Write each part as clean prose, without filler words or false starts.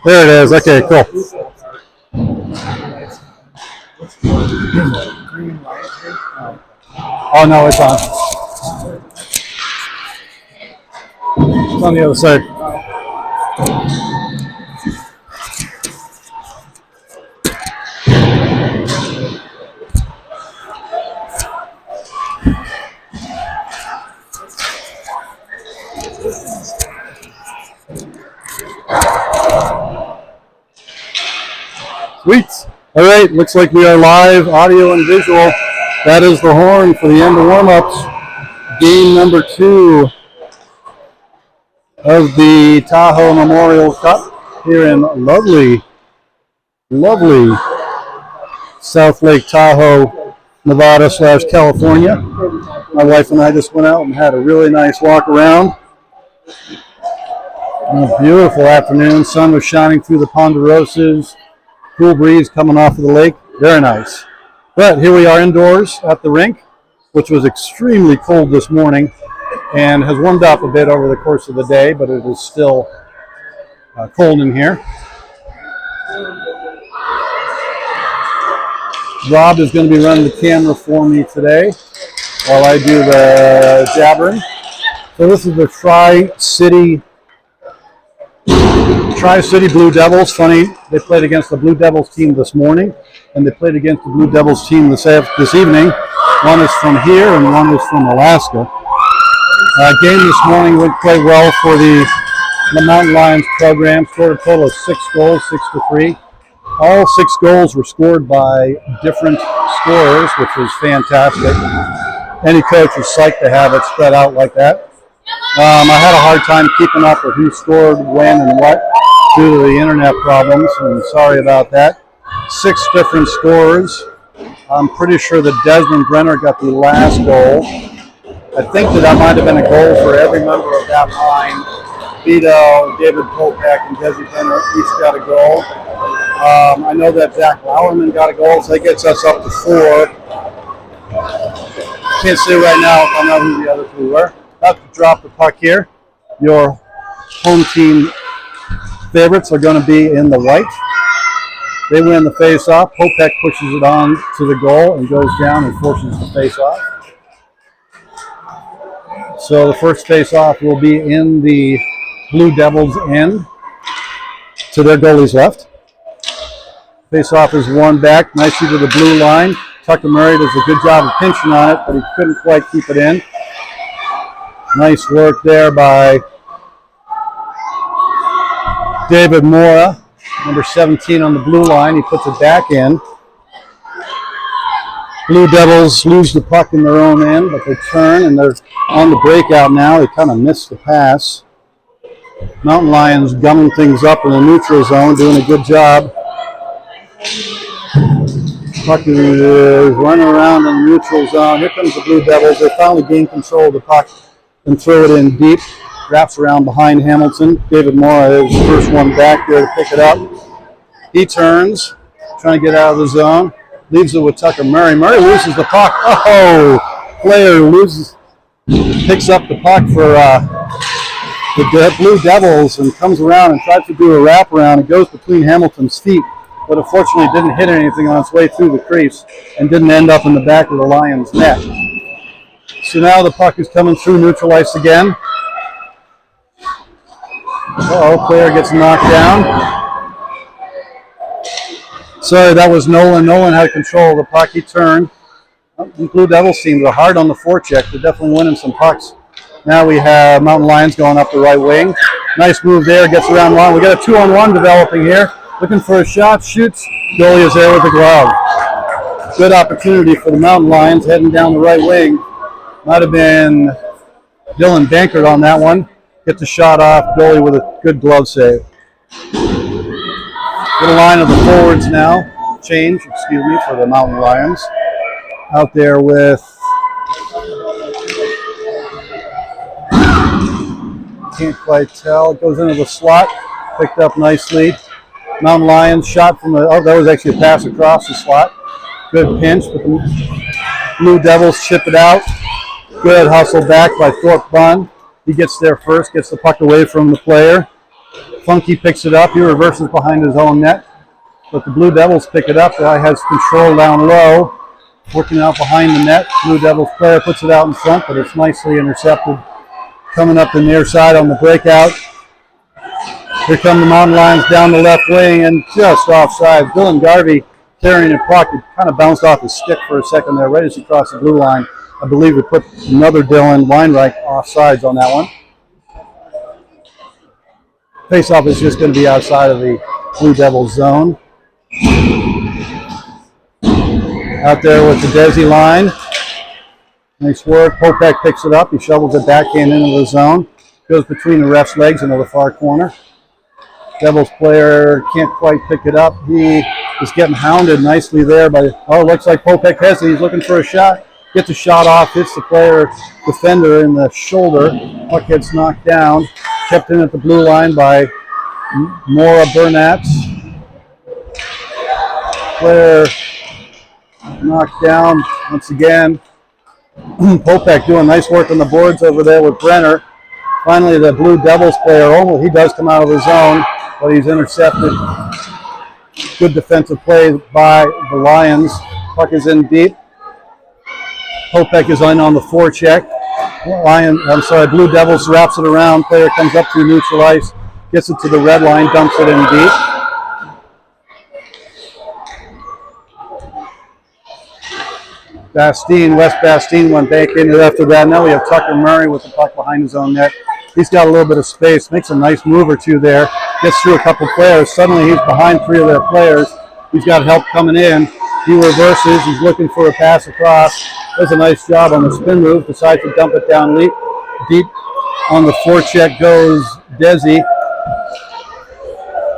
There it is. Okay, cool. Oh no, it's on. It's on the other side. Sweet. All right, looks like we are live, audio and visual. That is the horn for the end of warm-ups. Game number 2 of the Tahoe Memorial Cup here in lovely South Lake Tahoe, Nevada / California. My wife and I just went out and had a really nice walk around. A beautiful afternoon. Sun was shining through the ponderosas. Cool breeze coming off of the lake. Very nice. But here we are indoors at the rink, which was extremely cold this morning and has warmed up a bit over the course of the day, but it is still cold in here. Rob is going to be running the camera for me today while I do the jabbering. So this is the Tri-City Blue Devils. Funny, they played against the Blue Devils team this morning, and they played against the Blue Devils team this evening. One is from here, and one is from Alaska. Game this morning went quite well for the Mountain Lions program. Scored a total of 6 goals, 6-3. All 6 goals were scored by different scorers, which was fantastic. Any coach is psyched to have it spread out like that. I had a hard time keeping up with who scored when and what due to the internet problems, and sorry about that. 6 different scorers. I'm pretty sure that Desmond Brenner got the last goal. I think that might have been a goal for every member of that line. Vito, David Popek, and Desi Brenner each got a goal. I know that Zach Lauerman got a goal, so that gets us up to 4. Can't say right now if I know who the other 2 were. About to drop the puck here. Your home team favorites are going to be in the white. They win the face-off. Popek pushes it on to the goal and goes down and forces the face-off. So the first face-off will be in the Blue Devils' end to their goalie's left. Face-off is won back nicely to the blue line. Tucker Murray does a good job of pinching on it, but he couldn't quite keep it in. Nice work there by David Mora, number 17 on the blue line. He puts it back in. Blue Devils lose the puck in their own end, but they turn and they're on the breakout now. They kind of missed the pass. Mountain Lions gumming things up in the neutral zone, doing a good job. Puck is running around in the neutral zone. Here comes the Blue Devils. They finally gain control of the puck and throw it in deep. Wraps around behind Hamilton. David Mora is the first one back there to pick it up. He turns, trying to get out of the zone. Leaves it with Tucker Murray. Murray loses the puck. Oh! Player picks up the puck for the Blue Devils and comes around and tries to do a wraparound. It goes between Hamilton's feet, but unfortunately didn't hit anything on its way through the crease and didn't end up in the back of the Lions' net. So now the puck is coming through neutral ice again. Player gets knocked down. Sorry, that was Nolan. Nolan had control of the puck. He turned. The Blue Devils team are hard on the forecheck. They're definitely winning some pucks. Now we have Mountain Lions going up the right wing. Nice move there. Gets around one. We got a 2-on-1 developing here. Looking for a shot. Shoots. Goalie is there with the glove. Good opportunity for the Mountain Lions heading down the right wing. Might have been Dylan Bankert on that one. Get the shot off. Goalie with a good glove save. Good line of the forwards now. Change, for the Mountain Lions. Out there with can't quite tell. It goes into the slot. Picked up nicely Mountain Lions shot from the, oh, that was actually a pass across the slot. Good pinch, but the Blue Devils chip it out. Good hustle back by Thorpe Bunn. He gets there first, gets the puck away from the player. Funky picks it up. He reverses behind his own net. But the Blue Devils pick it up. Guy has control down low. Working out behind the net. Blue Devils player puts it out in front, but it's nicely intercepted. Coming up the near side on the breakout. Here come the Mountain Lions down the left wing and just offside. Dylan Garvey carrying a puck. It kind of bounced off his stick for a second there, right as he crossed the blue line. I believe we put another Dylan Weinreich offsides on that one. Faceoff is just going to be outside of the Blue Devils zone. Out there with the Desi line. Nice work. Popek picks it up. He shovels it backhand into the zone. Goes between the ref's legs into the far corner. Devils player can't quite pick it up. He is getting hounded nicely there by, oh, it looks like Popek has it. He's looking for a shot. Gets a shot off, hits the player defender in the shoulder. Puck gets knocked down. Kept in at the blue line by Maura Burnett. Player knocked down once again. Popek doing nice work on the boards over there with Brenner. Finally, the Blue Devils player, oh, he does come out of his zone, but he's intercepted. Good defensive play by the Lions. Puck is in deep. Popek is in on the forecheck. Blue Devils wraps it around. Player comes up to neutral ice, gets it to the red line, dumps it in deep. West Bastine went back in after that. Now we have Tucker Murray with the puck behind his own net. He's got a little bit of space, makes a nice move or two there, gets through a couple players. Suddenly he's behind three of their players. He's got help coming in. He reverses, he's looking for a pass across. Does a nice job on the spin move, decides to dump it down deep. On the forecheck goes Desi.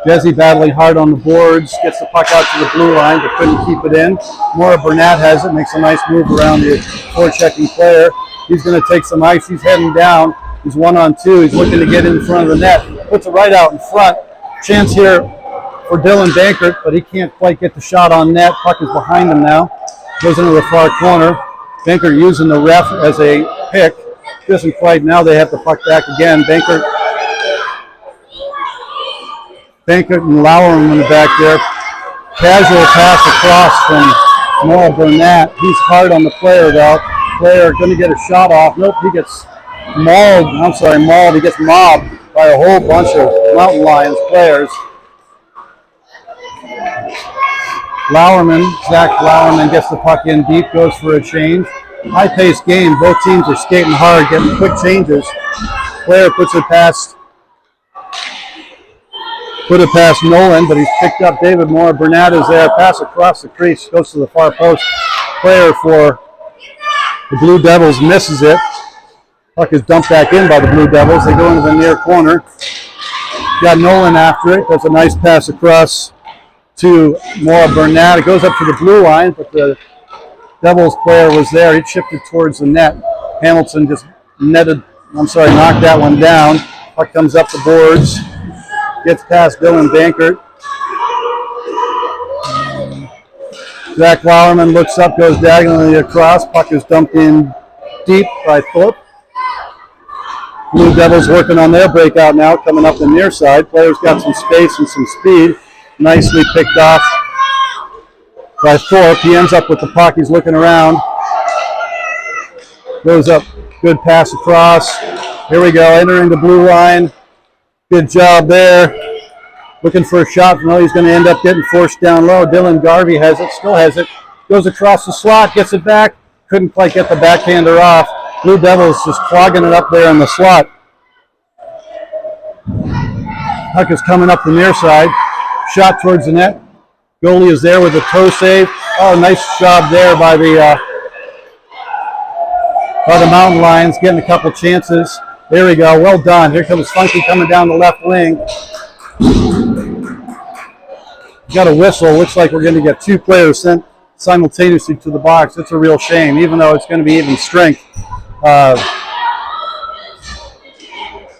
Desi battling hard on the boards, gets the puck out to the blue line, but couldn't keep it in. Maura Burnett has it, makes a nice move around the forechecking player. He's going to take some ice, he's heading down. He's 1-on-2, he's looking to get in front of the net. Puts it right out in front. Chance here for Dylan Dankert, but he can't quite get the shot on net. Puck is behind him now. Goes into the far corner. Dankert using the ref as a pick. Doesn't quite, now they have the puck back again. Dankert and Lauerman in the back there. Casual pass across from Maura Burnett. He's hard on the player though. Player going to get a shot off. Nope, he gets mauled. He gets mobbed by a whole bunch of Mountain Lions players. Zach Lauerman gets the puck in deep, goes for a change. High-paced game. Both teams are skating hard, getting quick changes. Player puts it past Nolan, but he's picked up. David Maura Burnett is there. Pass across the crease, goes to the far post. Player for the Blue Devils misses it. Puck is dumped back in by the Blue Devils. They go into the near corner. Got Nolan after it. Does a nice pass across to Maura Burnett. It goes up to the blue line, but the Devils player was there. He chipped it towards the net. Hamilton just knocked that one down. Puck comes up the boards. Gets past Dylan Dankert. Zach Lauerman looks up, goes diagonally across. Puck is dumped in deep by Thorpe. Blue Devils working on their breakout now, coming up the near side. Players got some space and some speed. Nicely picked off by Thorpe. He ends up with the puck. He's looking around. Goes up. Good pass across. Here we go. Entering the blue line. Good job there. Looking for a shot. No, he's going to end up getting forced down low. Dylan Garvey has it. Still has it. Goes across the slot. Gets it back. Couldn't quite get the backhander off. Blue Devils just clogging it up there in the slot. Puck is coming up the near side. Shot towards the net. Goalie is there with a toe save. Oh, nice job there by the Mountain Lions, getting a couple chances. There we go. Well done. Here comes Funky coming down the left wing. Got a whistle. Looks like we're going to get two players sent simultaneously to the box. It's a real shame, even though it's going to be even strength.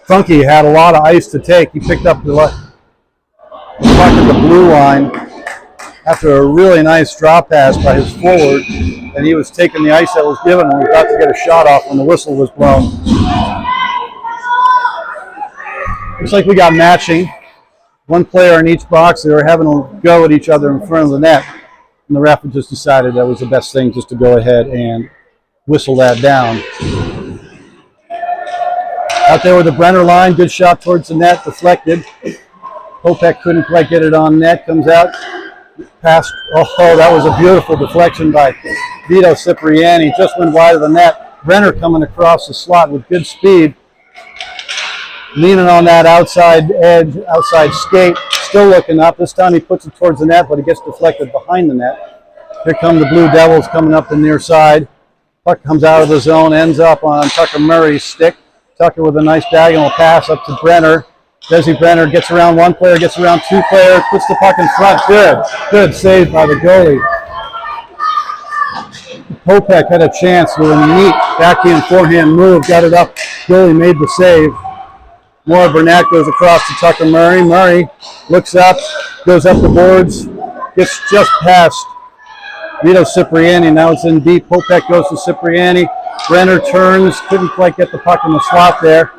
Funky had a lot of ice to take. He picked up the the puck at the blue line after a really nice drop pass by his forward, and he was taking the ice that was given and was about to get a shot off when the whistle was blown. Looks like we got matching. One player in each box. They were having a go at each other in front of the net, and the ref just decided that was the best thing just to go ahead and whistle that down. Out there with the Brenner line, good shot towards the net, deflected. Popek couldn't quite get it on net, comes out, past, oh, that was a beautiful deflection by Vito Cipriani, just went wide of the net. Brenner coming across the slot with good speed, leaning on that outside edge, outside skate, still looking up. This time he puts it towards the net, but he gets deflected behind the net. Here come the Blue Devils coming up the near side. Puck comes out of the zone, ends up on Tucker Murray's stick. Tucker with a nice diagonal pass up to Brenner. Desi Brenner gets around one player, gets around two players, puts the puck in front. Good save by the goalie. Popek had a chance with a neat backhand forehand move, got it up. Goalie made the save. More Burnett goes across to Tucker Murray. Murray looks up, goes up the boards, gets just past Vito Cipriani. Now it's in deep. Popek goes to Cipriani. Brenner turns, couldn't quite get the puck in the slot there.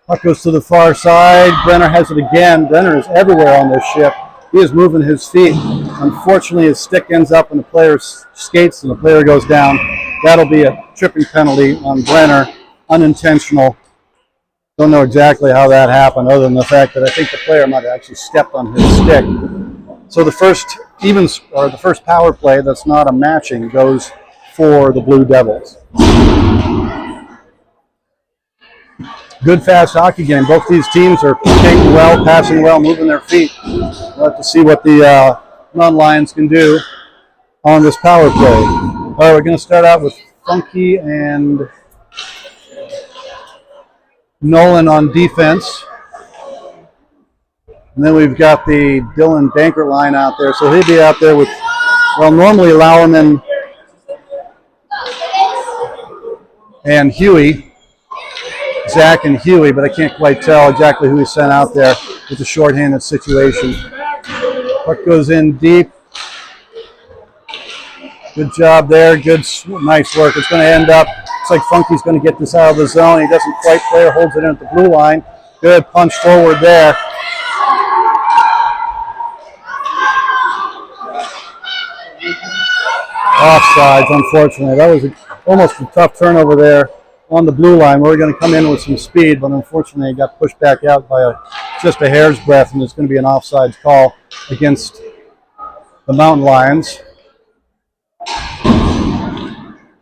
Puck goes to the far side. Brenner has it again. Brenner is everywhere on this ship. He is moving his feet. Unfortunately, his stick ends up in the player's skates and the player goes down. That'll be a tripping penalty on Brenner, unintentional. Don't know exactly how that happened, other than the fact that I think the player might have actually stepped on his stick. So the first power play that's not a matching goes for the Blue Devils. Good fast hockey game. Both these teams are skating well, passing well, moving their feet. We'll have to see what the non-Lions can do on this power play. All right, we're going to start out with Funky and Nolan on defense. And then we've got the Dylan Dankert line out there. So he'll be out there with, well, normally Lauerman and Huey. Zach and Huey, but I can't quite tell exactly who he sent out there with the shorthanded situation. Puck goes in deep. Good job there. Good, nice work. It's going to end up, looks like Funky's going to get this out of the zone. He doesn't quite play, holds it in at the blue line. Good punch forward there. Offsides, unfortunately. That was almost a tough turnover there on the blue line. We're going to come in with some speed, but unfortunately it got pushed back out by just a hair's breadth, and there's going to be an offsides call against the Mountain Lions.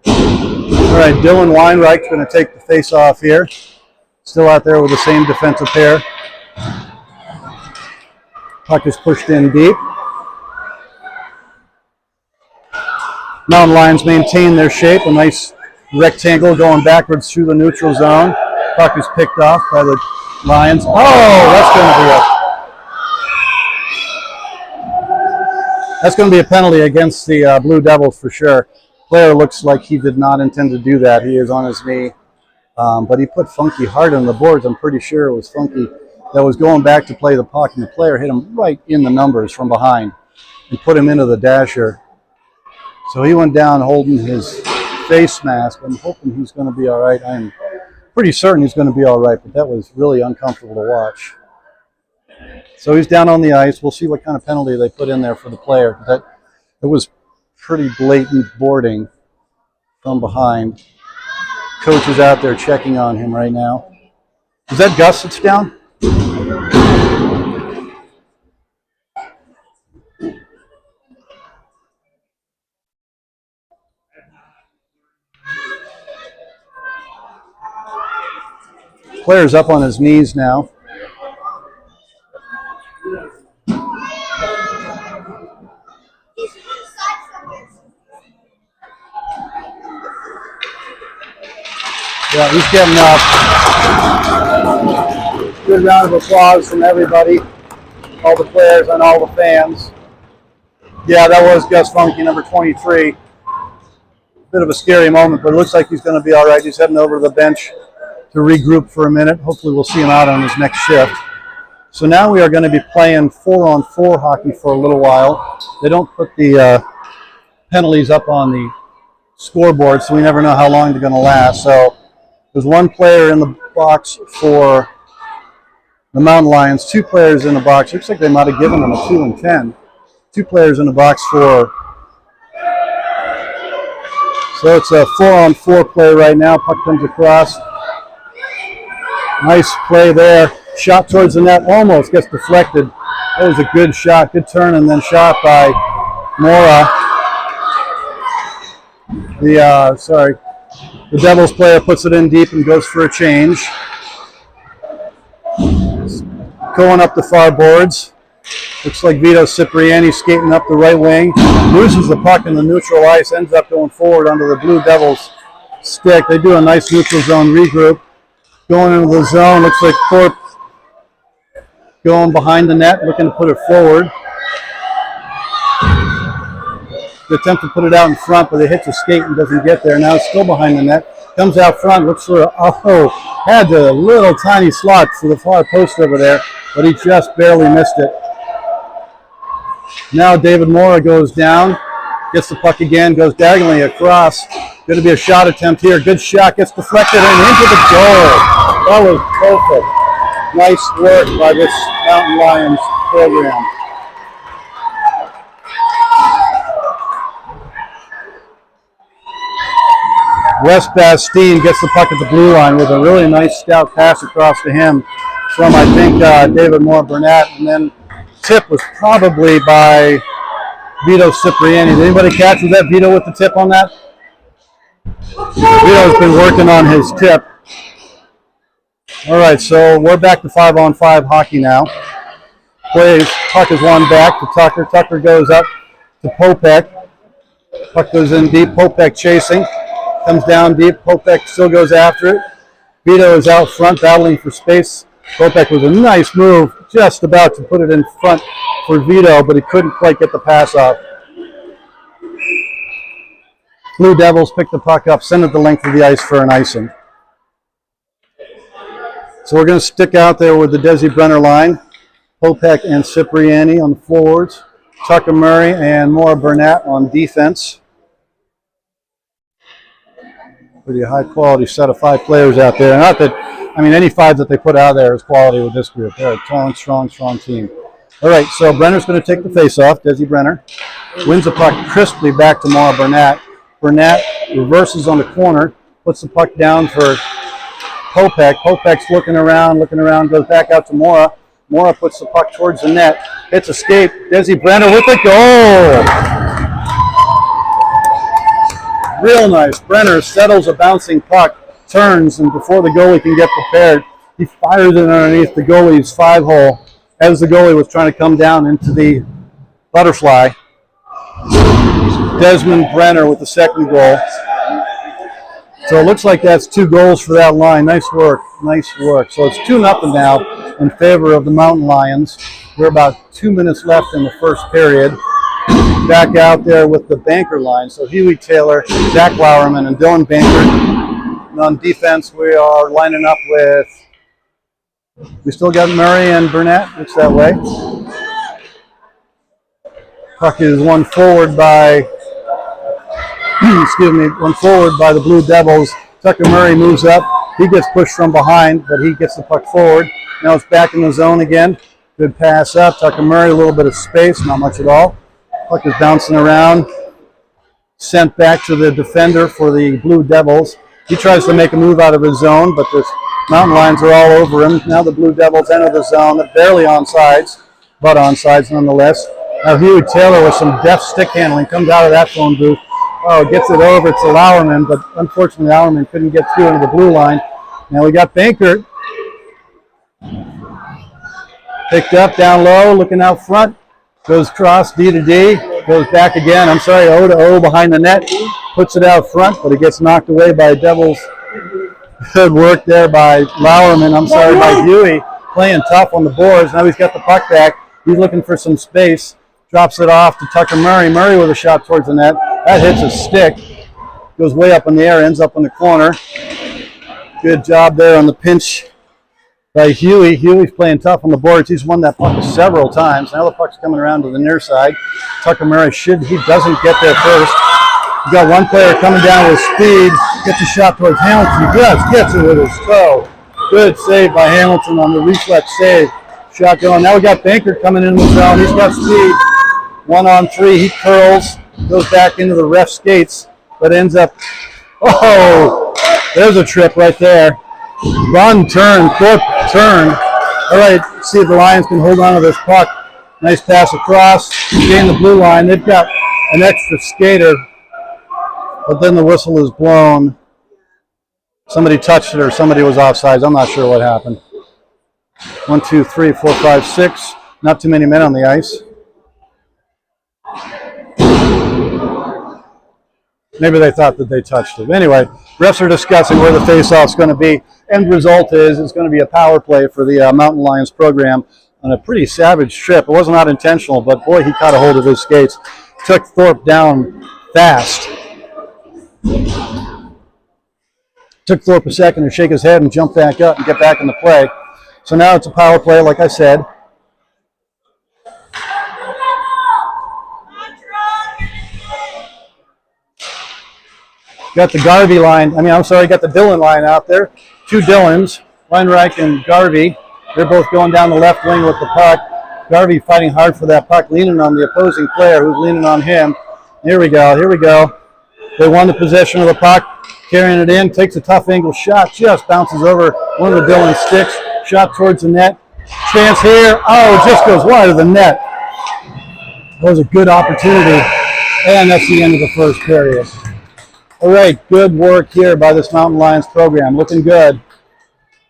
All right, Dylan Weinreich's going to take the face off here. Still out there with the same defensive pair. Puck is pushed in deep. Mountain Lions maintain their shape, a nice rectangle going backwards through the neutral zone. Puck is picked off by the Lions. Oh, that's going to be a penalty against the Blue Devils for sure. Player looks like he did not intend to do that. He is on his knee, but he put Funky hard on the boards. I'm pretty sure it was Funky that was going back to play the puck, and the player hit him right in the numbers from behind and put him into the dasher. So he went down holding his face mask. I'm hoping he's going to be all right. I'm pretty certain he's going to be all right, but that was really uncomfortable to watch. So he's down on the ice. We'll see what kind of penalty they put in there for the player. It was pretty blatant boarding from behind. Coach is out there checking on him right now. Is that Gus that's down? Player's up on his knees now. Yeah, he's getting up. Good round of applause from everybody, all the players and all the fans. Yeah, that was Gus Funky, number 23. Bit of a scary moment, but it looks like he's going to be all right. He's heading over to the bench to regroup for a minute. Hopefully we'll see him out on his next shift. So now we are going to be playing 4-on-4 hockey for a little while. They don't put the penalties up on the scoreboard, so we never know how long they're going to last. So there's one player in the box for the Mountain Lions, 2 players in the box. Looks like they might have given them a 2 and 10. 2 players in the box for. So it's a 4-on-4 play right now. Puck comes across. Nice play there. Shot towards the net, almost gets deflected. That was a good shot, good turn, and then shot by Mora. The Devils player puts it in deep and goes for a change. Going up the far boards. Looks like Vito Cipriani skating up the right wing. Loses the puck in the neutral ice, ends up going forward under the Blue Devils stick. They do a nice neutral zone regroup. Going into the zone, looks like Thorpe going behind the net, looking to put it forward. They attempt to put it out in front, but it hits a skate and doesn't get there. Now it's still behind the net. Comes out front, looks for had a little tiny slot for the far post over there, but he just barely missed it. Now David Mora goes down, gets the puck again, goes diagonally across. Going to be a shot attempt here. Good shot, gets deflected and into the goal. That was perfect. Nice work by this Mountain Lions program. Wes Bastien gets the puck at the blue line with a really nice stout pass across to him from, I think, David Moore Burnett. And then tip was probably by Vito Cipriani. Did anybody catch? Was that Vito with the tip on that? Vito's been working on his tip. All right, so we're back to 5-on-5 hockey now. Puck is won back to Tucker. Tucker goes up to Popek. Puck goes in deep. Popek chasing. Comes down deep. Popek still goes after it. Vito is out front battling for space. Popek with a nice move, just about to put it in front for Vito, but he couldn't quite get the pass off. Blue Devils pick the puck up, send it the length of the ice for an icing. So we're going to stick out there with the Desi Brenner line. Popek and Cipriani on the forwards. Tucker Murray and Maura Burnett on defense. Pretty high quality set of 5 players out there. Not that, I mean, any 5 that they put out there is quality with this group. They're a strong team. All right, so Brenner's going to take the face-off, Desi Brenner. Wins the puck crisply back to Maura Burnett. Burnett reverses on the corner, puts the puck down for Popek. Popek's looking around, goes back out to Mora. Mora puts the puck towards the net, hits a skate. Desi Brenner with the goal! Real nice. Brenner settles a bouncing puck, turns, and before the goalie can get prepared, he fires it underneath the goalie's 5-hole as the goalie was trying to come down into the butterfly. Desmond Brenner with the second goal. So it looks like that's 2 goals for that line. Nice work. So it's 2-0 now in favor of the Mountain Lions. We're about 2 minutes left in the first period. Back out there with the Banker line. So Huey Taylor, Zach Lauerman, and Dylan Banker. And on defense, we are lining up with, we still got Murray and Burnett. Looks that way. Puck is one forward by the Blue Devils. Tucker Murray moves up. He gets pushed from behind, but he gets the puck forward. Now it's back in the zone again. Good pass up. Tucker Murray, a little bit of space, not much at all. Puck is bouncing around. Sent back to the defender for the Blue Devils. He tries to make a move out of his zone, but the Mountain Lions are all over him. Now the Blue Devils enter the zone. They're barely onside, but onside nonetheless. Now Huey Taylor with some deft stick handling comes out of that phone booth. Oh, gets it over to Lauerman, but unfortunately Lauerman couldn't get through into the blue line. Now we got Bankert. Picked up down low, looking out front. Goes cross, D to D. Goes back again. O to O behind the net. Puts it out front, but it gets knocked away by Devils. Good work there by Lauerman. By Huey. Playing tough on the boards. Now he's got the puck back. He's looking for some space. Drops it off to Tucker Murray. Murray with a shot towards the net. That hits a stick. Goes way up in the air, ends up in the corner. Good job there on the pinch by Huey. Huey's playing tough on the boards. He's won that puck several times. Now the puck's coming around to the near side. Tucker Murray he doesn't get there first. You got one player coming down with speed, gets a shot towards Hamilton. Just gets it with his toe. Good save by Hamilton on the reflex save. Shot going. Now we got Banker coming in the zone. He's got speed. 1-on-3. He curls, goes back into the ref skates, but ends up. Oh, there's a trip right there. Run, turn, Thorpe turned. All right, see if the Lions can hold on to this puck. Nice pass across, gain the blue line. They've got an extra skater, but then the whistle is blown. Somebody touched it or somebody was offsides. I'm not sure what happened. 1, 2, 3, 4, 5, 6. Not too many men on the ice. Maybe they thought that they touched it. Anyway, refs are discussing where the face-off's going to be. End result is it's going to be a power play for the Mountain Lions program on a pretty savage trip. It was not intentional, but boy, he caught a hold of his skates. Took Thorpe down fast. Took Thorpe a second to shake his head and jump back up and get back in the play. So now it's a power play, like I said. Got the Garvey line, got the Dillon line out there. Two Dillons, Weinreich and Garvey. They're both going down the left wing with the puck. Garvey fighting hard for that puck, leaning on the opposing player who's leaning on him. Here we go. They won the possession of the puck, carrying it in, takes a tough angle shot, just bounces over one of the Dillon sticks, shot towards the net. Chance here, it just goes wide of the net. That was a good opportunity, and that's the end of the first period. All right, good work here by this Mountain Lions program. Looking good.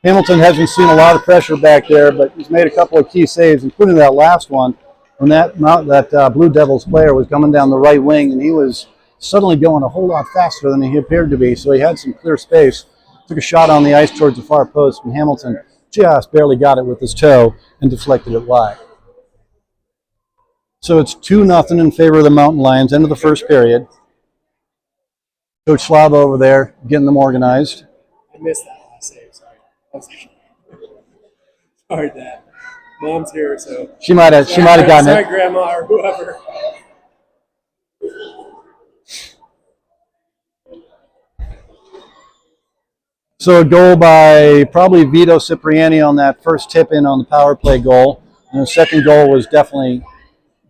Hamilton hasn't seen a lot of pressure back there, but he's made a couple of key saves, including that last one when that Blue Devils player was coming down the right wing, and he was suddenly going a whole lot faster than he appeared to be, so he had some clear space. Took a shot on the ice towards the far post, and Hamilton just barely got it with his toe and deflected it wide. So it's 2-0 in favor of the Mountain Lions, end of the first period. Coach Slava over there getting them organized. I missed that last save, sorry. Sorry, Dad. Mom's here, so she might have gotten sorry, it. Grandma or whoever. So a goal by probably Vito Cipriani on that first tip in on the power play goal. And the second goal was definitely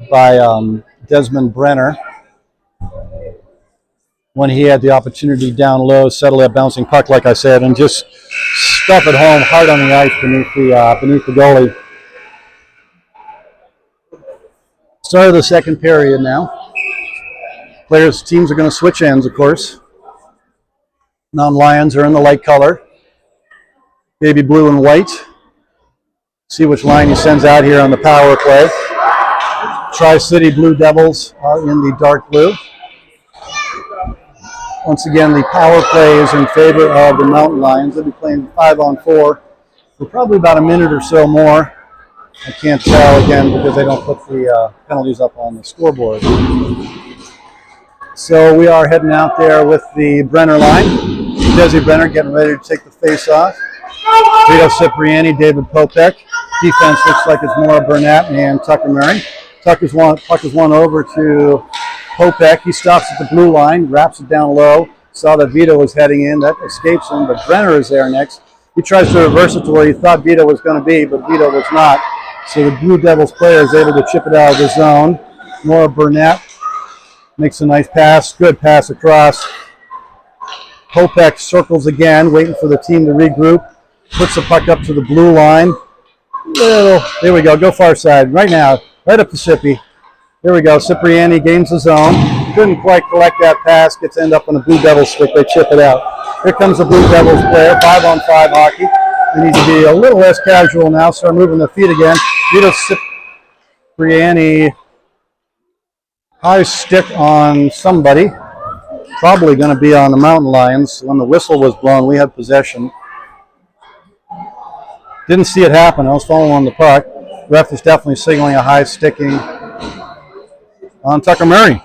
by Desmond Brenner, when he had the opportunity down low, settle that bouncing puck, like I said, and just stuff it home hard on the ice beneath the goalie. Start of the second period now. Teams are going to switch ends, of course. Mountain Lions are in the light color. Baby blue and white. See which line he sends out here on the power play. Tri-City Blue Devils are in the dark blue. Once again, the power play is in favor of the Mountain Lions. They'll be playing 5-on-4 for probably about a minute or so more. I can't tell, again, because they don't put the penalties up on the scoreboard. So we are heading out there with the Brenner line. Desi Brenner getting ready to take the face-off. Vito Cipriani, David Popek. Defense looks like it's Maura Burnett and Tucker Murray. Puck is won over to Popek. He stops at the blue line, wraps it down low. Saw that Vito was heading in. That escapes him, but Brenner is there next. He tries to reverse it to where he thought Vito was going to be, but Vito was not. So the Blue Devils player is able to chip it out of the zone. Maura Burnett makes a nice pass. Good pass across. Popek circles again, waiting for the team to regroup. Puts the puck up to the blue line. There we go. Go far side. Right now. Right up to Sippy. Here we go. Cipriani gains the zone. Couldn't quite collect that pass. Gets end up on the Blue Devils stick. They chip it out. Here comes the Blue Devils player. 5-on-5 hockey. They need to be a little less casual now. Start moving their feet again. Vito Cipriani. High stick on somebody. Probably going to be on the Mountain Lions. When the whistle was blown, we had possession. Didn't see it happen. I was following the puck. Ref is definitely signaling a high sticking on Tucker Murray.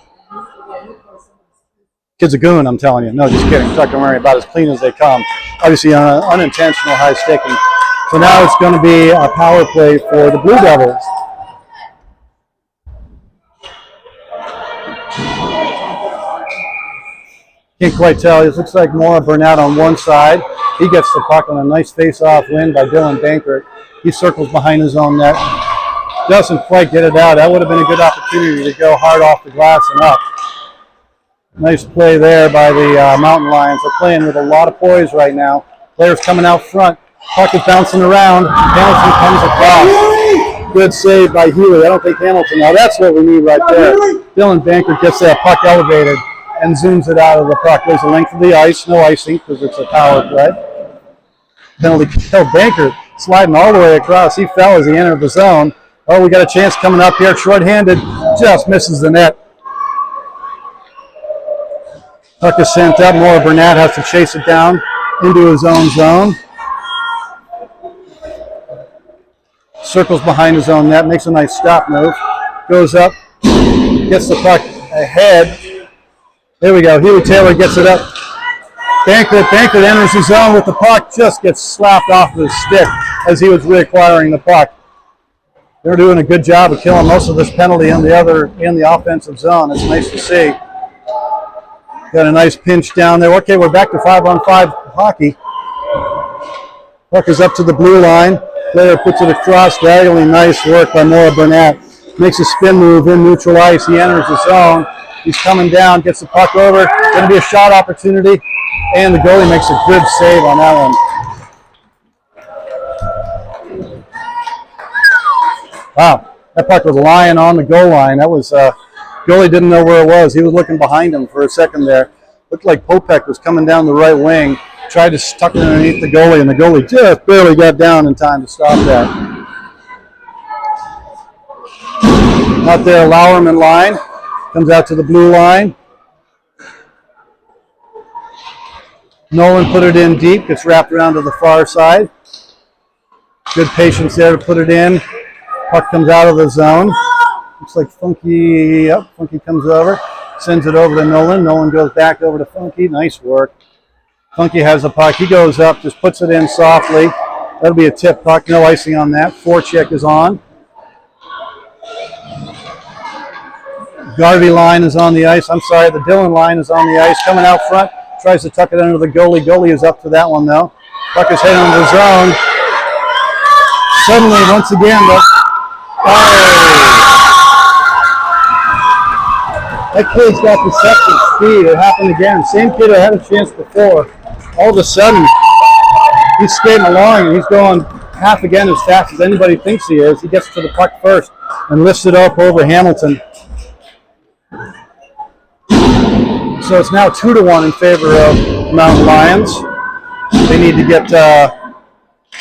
Kid's a goon, I'm telling you. No, just kidding. Tucker Murray about as clean as they come. Obviously, unintentional high sticking. So now it's going to be a power play for the Blue Devils. Can't quite tell. It looks like more Burnett on one side. He gets the puck on a nice face-off win by Dylan Bankert. He circles behind his own net. Doesn't quite get it out. That would have been a good opportunity to go hard off the glass and up. Nice play there by the Mountain Lions. They're playing with a lot of poise right now. Players coming out front. Puck is bouncing around. Hamilton comes across. Good save by Healy. I don't think Hamilton. Now that's what we need right there. Dylan Bankert gets that puck elevated and zooms it out of the puck. There's the length of the ice. No icing because it's a power play. Penalty kill. Bankert sliding all the way across. He fell as he entered the zone. Oh, we got a chance coming up here. Short-handed. Just misses the net. Puck is sent up. More Burnett has to chase it down into his own zone. Circles behind his own net. Makes a nice stop move. Goes up. Gets the puck ahead. There we go. Huey Taylor gets it up. Bankert enters the zone with the puck. Just gets slapped off of his stick as he was reacquiring the puck. They're doing a good job of killing most of this penalty in the offensive zone. It's nice to see. Got a nice pinch down there. Okay, we're back to 5-on-5 hockey. Puck is up to the blue line. Player puts it across diagonally. Nice work by Maura Burnett. Makes a spin move in neutral ice. He enters the zone. He's coming down, gets the puck over. Going to be a shot opportunity. And the goalie makes a good save on that one. Wow, that puck was lying on the goal line. That was, goalie didn't know where it was. He was looking behind him for a second there. Looked like Popek was coming down the right wing, tried to tuck it underneath the goalie, and the goalie just barely got down in time to stop that. Out there, Lauerman line, comes out to the blue line. Nolan put it in deep, gets wrapped around to the far side. Good patience there to put it in. Puck comes out of the zone. Looks like Funky, yep, Funky comes over, sends it over to Nolan. Nolan goes back over to Funky. Nice work. Funky has the puck. He goes up, just puts it in softly. That'll be a tip puck. No icing on that. Forecheck is on. Garvey line is on the ice. I'm sorry, the Dillon line is on the ice. Coming out front. Tries to tuck it under the goalie. Goalie is up to that one, though. Puck is heading into the zone. Suddenly, once again, that kid's got deceptive speed. It happened again. Same kid that had a chance before. All of a sudden, he's skating along and he's going half again as fast as anybody thinks he is. He gets to the puck first and lifts it up over Hamilton. So it's now 2-1 in favor of Mountain Lions. They need to get a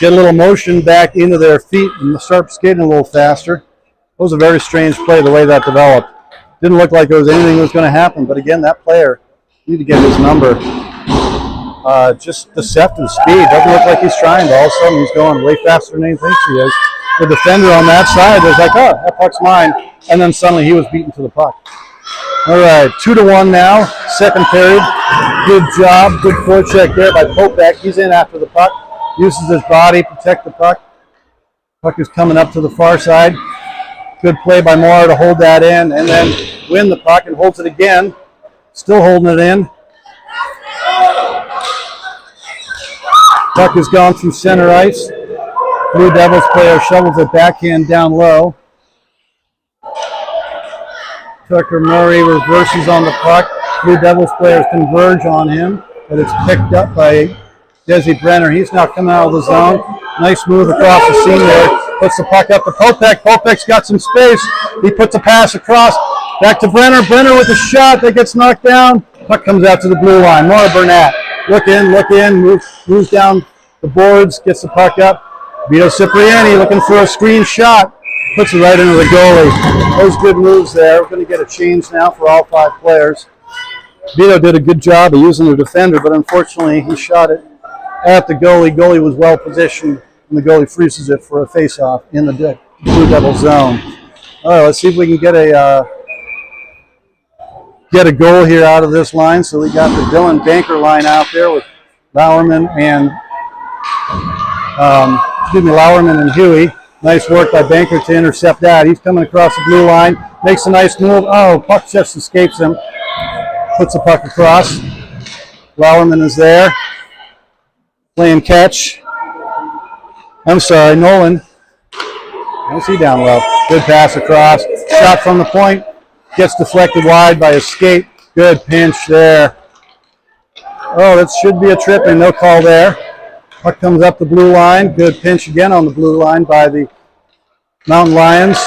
little motion back into their feet and start skating a little faster. It was a very strange play the way that developed. Didn't look like there was anything that was going to happen, but again, that player need to get his number. Just deceptive speed. Doesn't look like he's trying, but all of a sudden he's going way faster than he thinks he is. The defender on that side was like, oh, that puck's mine. And then suddenly he was beaten to the puck. All right, 2-1 now, second period. Good job, good forecheck there by Popek. He's in after the puck, uses his body to protect the puck. Puck is coming up to the far side. Good play by Moore to hold that in and then win the puck and holds it again. Still holding it in. Puck has gone through center ice. Blue Devils player shovels it backhand down low. Tucker Murray reverses on the puck. Blue Devils players converge on him, but it's picked up by Desi Brenner. He's now coming out of the zone. Nice move across the seam there. Puts the puck up to Popek. Popek's got some space. He puts a pass across. Back to Brenner. Brenner with a shot that gets knocked down. Puck comes out to the blue line. Maura Burnett. Look in, moves down the boards, gets the puck up. Vito Cipriani looking for a screen shot. Puts it right into the goalie. Those good moves there. We're going to get a change now for all 5 players. Vito did a good job of using the defender, but unfortunately he shot it at the goalie. Goalie was well positioned, and the goalie freezes it for a face-off in the Blue Devil zone. All right, let's see if we can get a goal here out of this line. So we got the Dylan Banker line out there with Bowerman and Lauerman and Huey. Nice work by Banker to intercept that. He's coming across the blue line, makes a nice move. Oh, puck just escapes him. Puts the puck across. Lauerman is there. Playing catch. I'm sorry, Nolan. How's he down low? Good pass across. Shot from the point. Gets deflected wide by a skate. Good pinch there. Oh, that should be a tripping. No call there. Puck comes up the blue line. Good pinch again on the blue line by the Mountain Lions.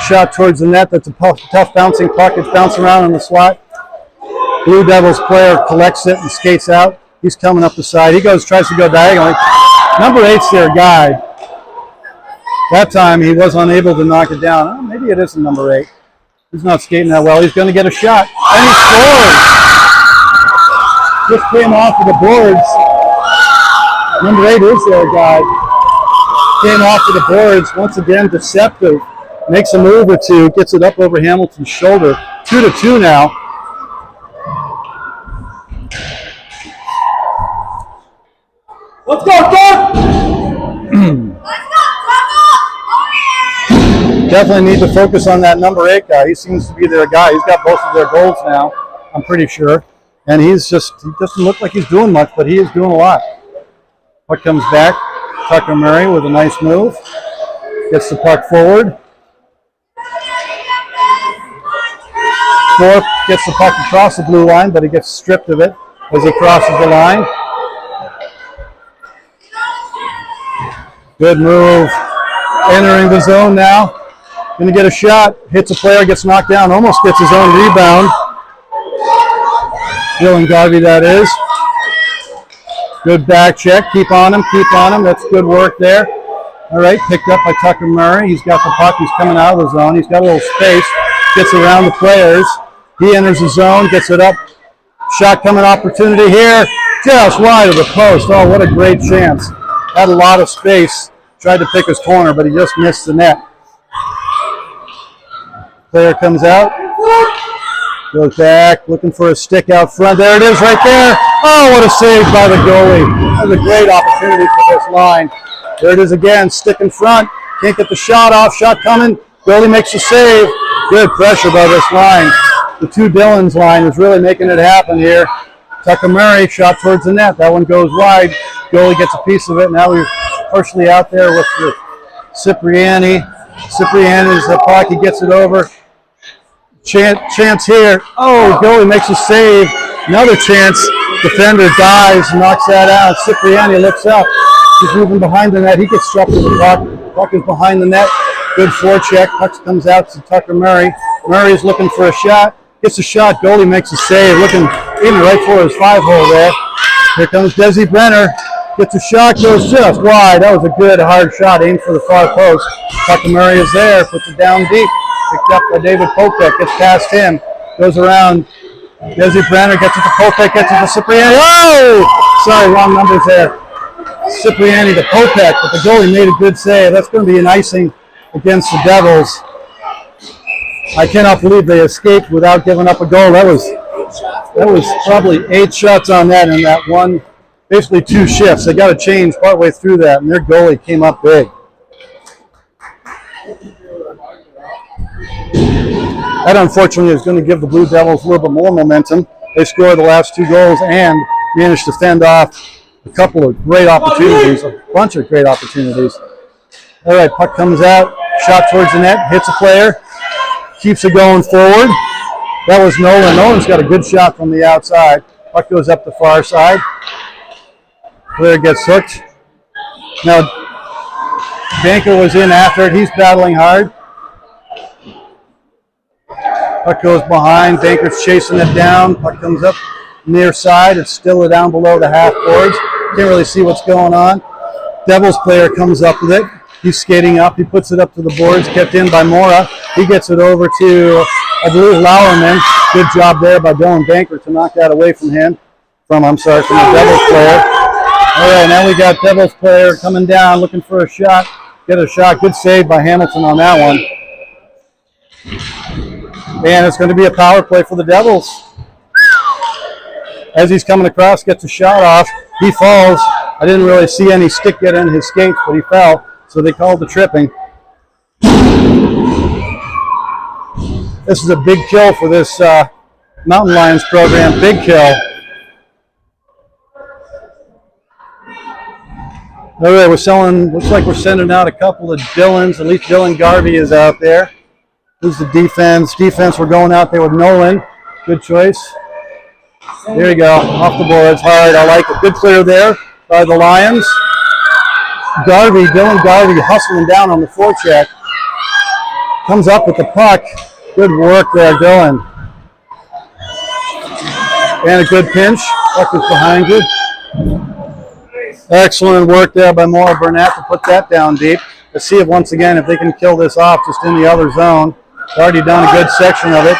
Shot towards the net. That's a tough bouncing puck. It's bouncing around in the slot. Blue Devils player collects it and skates out. He's coming up the side. He tries to go diagonally. Number 8's their guide. That time he was unable to knock it down. Oh, maybe it isn't number 8. He's not skating that well. He's going to get a shot. And he scores! Just came off of the boards. Number 8 is their guide. Came off of the boards. Once again, deceptive. Makes a move or two. Gets it up over Hamilton's shoulder. 2-2 now. Let's go, Doug! Definitely need to focus on that number 8 guy. He seems to be their guy. He's got both of their goals now, I'm pretty sure. And he doesn't look like he's doing much, but he is doing a lot. Puck comes back. Tucker Murray with a nice move. Gets the puck forward. Thorpe gets the puck across the blue line, but he gets stripped of it as he crosses the line. Good move. Entering the zone now. Going to get a shot. Hits a player, gets knocked down. Almost gets his own rebound. Dylan Garvey, that is. Good back check. Keep on him. Keep on him. That's good work there. All right. Picked up by Tucker Murray. He's got the puck. He's coming out of the zone. He's got a little space. Gets around the players. He enters the zone. Gets it up. Shot coming opportunity here. Just wide of the post. Oh, what a great chance. Had a lot of space. Tried to pick his corner, but he just missed the net. Player comes out. Goes back, looking for a stick out front. There it is right there. Oh, what a save by the goalie. That was a great opportunity for this line. There it is again, stick in front. Can't get the shot off. Shot coming. Goalie makes a save. Good pressure by this line. The two Dillons line is really making it happen here. Tucker Murray, shot towards the net. That one goes wide. Goalie gets a piece of it. Now we're partially out there with the Cipriani. Cipriani's the puck. He gets it over. Chance here. Oh, goalie makes a save. Another chance. Defender dives, knocks that out. Cipriani looks up. He's moving behind the net. He gets struck with the puck. Puck is behind the net. Good forecheck. Puck comes out to Tucker Murray. Murray's looking for a shot. Gets a shot. Goalie makes a save. Looking in right for his 5-hole there. Here comes Desi Brenner. Gets a shot. Goes just wide. That was a good hard shot. Aimed for the far post. Tucker Murray is there. Puts it down deep. Picked up by David Popek. Gets past him. Goes around. Desi Brenner gets it to Popek. Gets it to Cipriani. Oh! Sorry, wrong numbers there. Cipriani to Popek, but the goalie made a good save. That's going to be an icing against the Devils. I cannot believe they escaped without giving up a goal. That was probably 8 shots on that in that one, basically 2 shifts. They got to change partway through that, and their goalie came up big. That unfortunately is going to give the Blue Devils a little bit more momentum. They scored the last 2 goals and managed to fend off a couple of great opportunities, a bunch of great opportunities. All right, puck comes out, shot towards the net, hits a player, keeps it going forward. That was Nolan. Nolan's got a good shot from the outside. Puck goes up the far side. Player gets hooked. Now, Banker was in after it. He's battling hard. Puck goes behind. Banker's chasing it down. Puck comes up near side. It's still down below the half boards. Can't really see what's going on. Devils player comes up with it. He's skating up. He puts it up to the boards. Kept in by Mora. He gets it over to, I believe, Lauerman. Good job there by Dylan Banker to knock that away from him. From the Devils player. All right, now we got Devils player coming down, looking for a shot. Get a shot. Good save by Hamilton on that one. And it's going to be a power play for the Devils. As he's coming across, gets a shot off. He falls. I didn't really see any stick get in his skates, but he fell. So they called the tripping. This is a big kill for this Mountain Lions program. Big kill. All right, we're selling, looks like we're sending out a couple of Dylans. At least Dylan Garvey is out there. Who's the defense? Defense, we're going out there with Nolan. Good choice. There you go, off the boards, hard, I like it. Good clear there by the Lions. Garvey, Dylan Garvey hustling down on the forecheck. Comes up with the puck. Good work there, Dylan. And a good pinch. Puck is behind you. Excellent work there by Maura Burnett to put that down deep. Let's see if once again if they can kill this off just in the other zone. Already done a good section of it.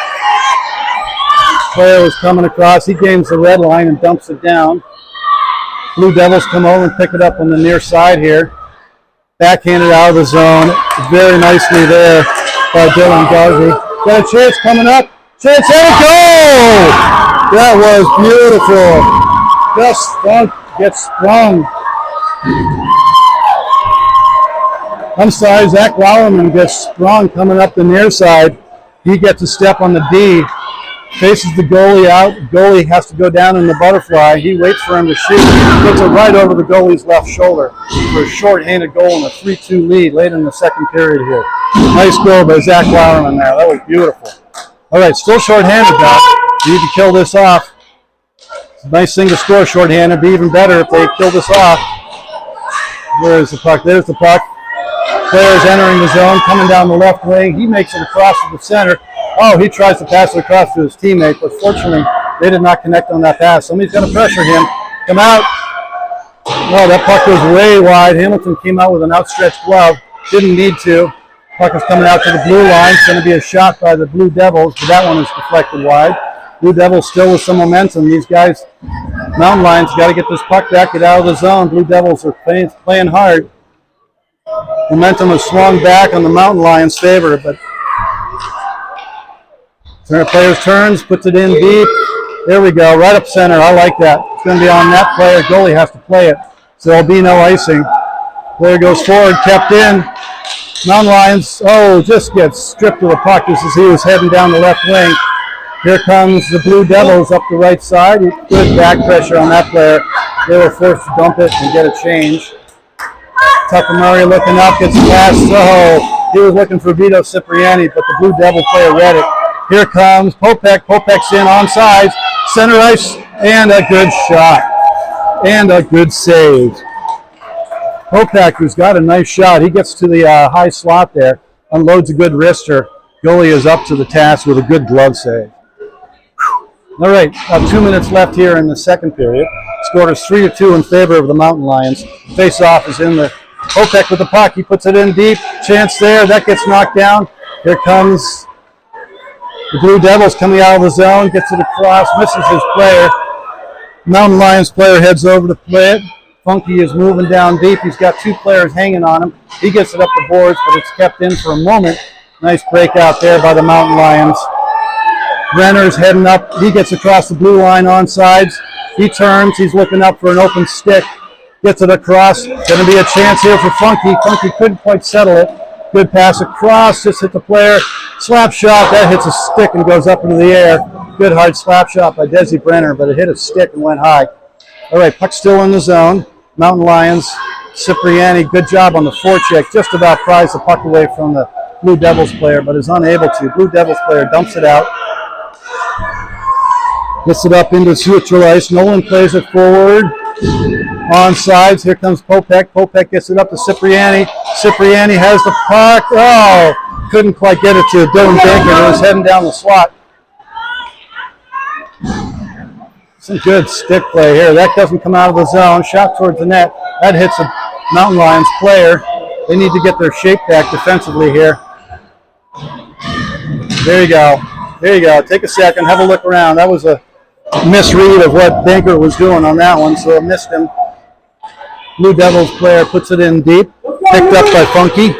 Player was coming across. He gains the red line and dumps it down. Blue Devils come over and pick it up on the near side here. Backhanded out of the zone. Very nicely there by Dylan Garvey. Got a chance coming up. Chance, there we go! That was beautiful. Just Funk gets sprung. I'm sorry, Zach Lauerman gets sprung coming up the near side. He gets a step on the D. Faces the goalie out. Goalie has to go down in the butterfly. He waits for him to shoot. Puts it right over the goalie's left shoulder for a short-handed goal and a 3-2 lead late in the second period here. Nice goal by Zach Lauerman there. That was beautiful. All right, still short-handed now. You need to kill this off. It's a nice thing to score short-handed. Be even better if they kill this off. Where is the puck? There's the puck. Players entering the zone, coming down the left wing. He makes it across to the center. Oh, he tries to pass it across to his teammate, but fortunately, they did not connect on that pass. Somebody's going to pressure him. Come out. Oh, that puck was way wide. Hamilton came out with an outstretched glove. Didn't need to. Puck is coming out to the blue line. It's going to be a shot by the Blue Devils, but that one is deflected wide. Blue Devils still with some momentum. These guys, Mountain Lions, got to get this puck back, get out of the zone. Blue Devils are playing hard. Momentum has swung back on the Mountain Lions' favor, but players turns, puts it in deep. There we go, right up center. I like that. It's going to be on that player. Goalie has to play it, so there'll be no icing. Player goes forward, kept in. Mountain Lions, just gets stripped of the puck just as he was heading down the left wing. Here comes the Blue Devils up the right side. Good back pressure on that player. They were forced to dump it and get a change. Tucker Murray looking up, gets past Soho. He was looking for Vito Cipriani, but the Blue Devil player read it. Here comes Popek. Popek's in onside. Center ice, and a good shot. And a good save. Popek, who's got a nice shot, he gets to the high slot there, unloads a good wrister. Goalie is up to the task with a good glove save. All right, about 2 minutes left here in the second period. Score is 3-2 in favor of the Mountain Lions. Face-off is in the Popek with the puck. He puts it in deep. Chance there. That gets knocked down. Here comes the Blue Devils coming out of the zone. Gets it across. Misses his player. Mountain Lions player heads over to play it. Funky is moving down deep. He's got two players hanging on him. He gets it up the boards, but it's kept in for a moment. Nice breakout there by the Mountain Lions. Renner's heading up. He gets across the blue line on sides. He turns. He's looking up for an open stick. Gets it across. Going to be a chance here for Funky. Funky couldn't quite settle it. Good pass across. Just hit the player. Slap shot. That hits a stick and goes up into the air. Good hard slap shot by Desi Brenner, but it hit a stick and went high. All right, puck still in the zone. Mountain Lions. Cipriani, good job on the forecheck. Just about pries the puck away from the Blue Devils player, but is unable to. Blue Devils player dumps it out. Gets it up into neutral ice. Nolan plays it forward. On sides. Here comes Popek. Popek gets it up to Cipriani. Cipriani has the puck. Oh, couldn't quite get it to Dylan Banker. It was heading down the slot. Some good stick play here. That doesn't come out of the zone. Shot towards the net. That hits a Mountain Lions player. They need to get their shape back defensively here. There you go. There you go. Take a second. Have a look around. That was a misread of what Banker was doing on that one, so I missed him. Blue Devils player puts it in deep. Picked up by Funky.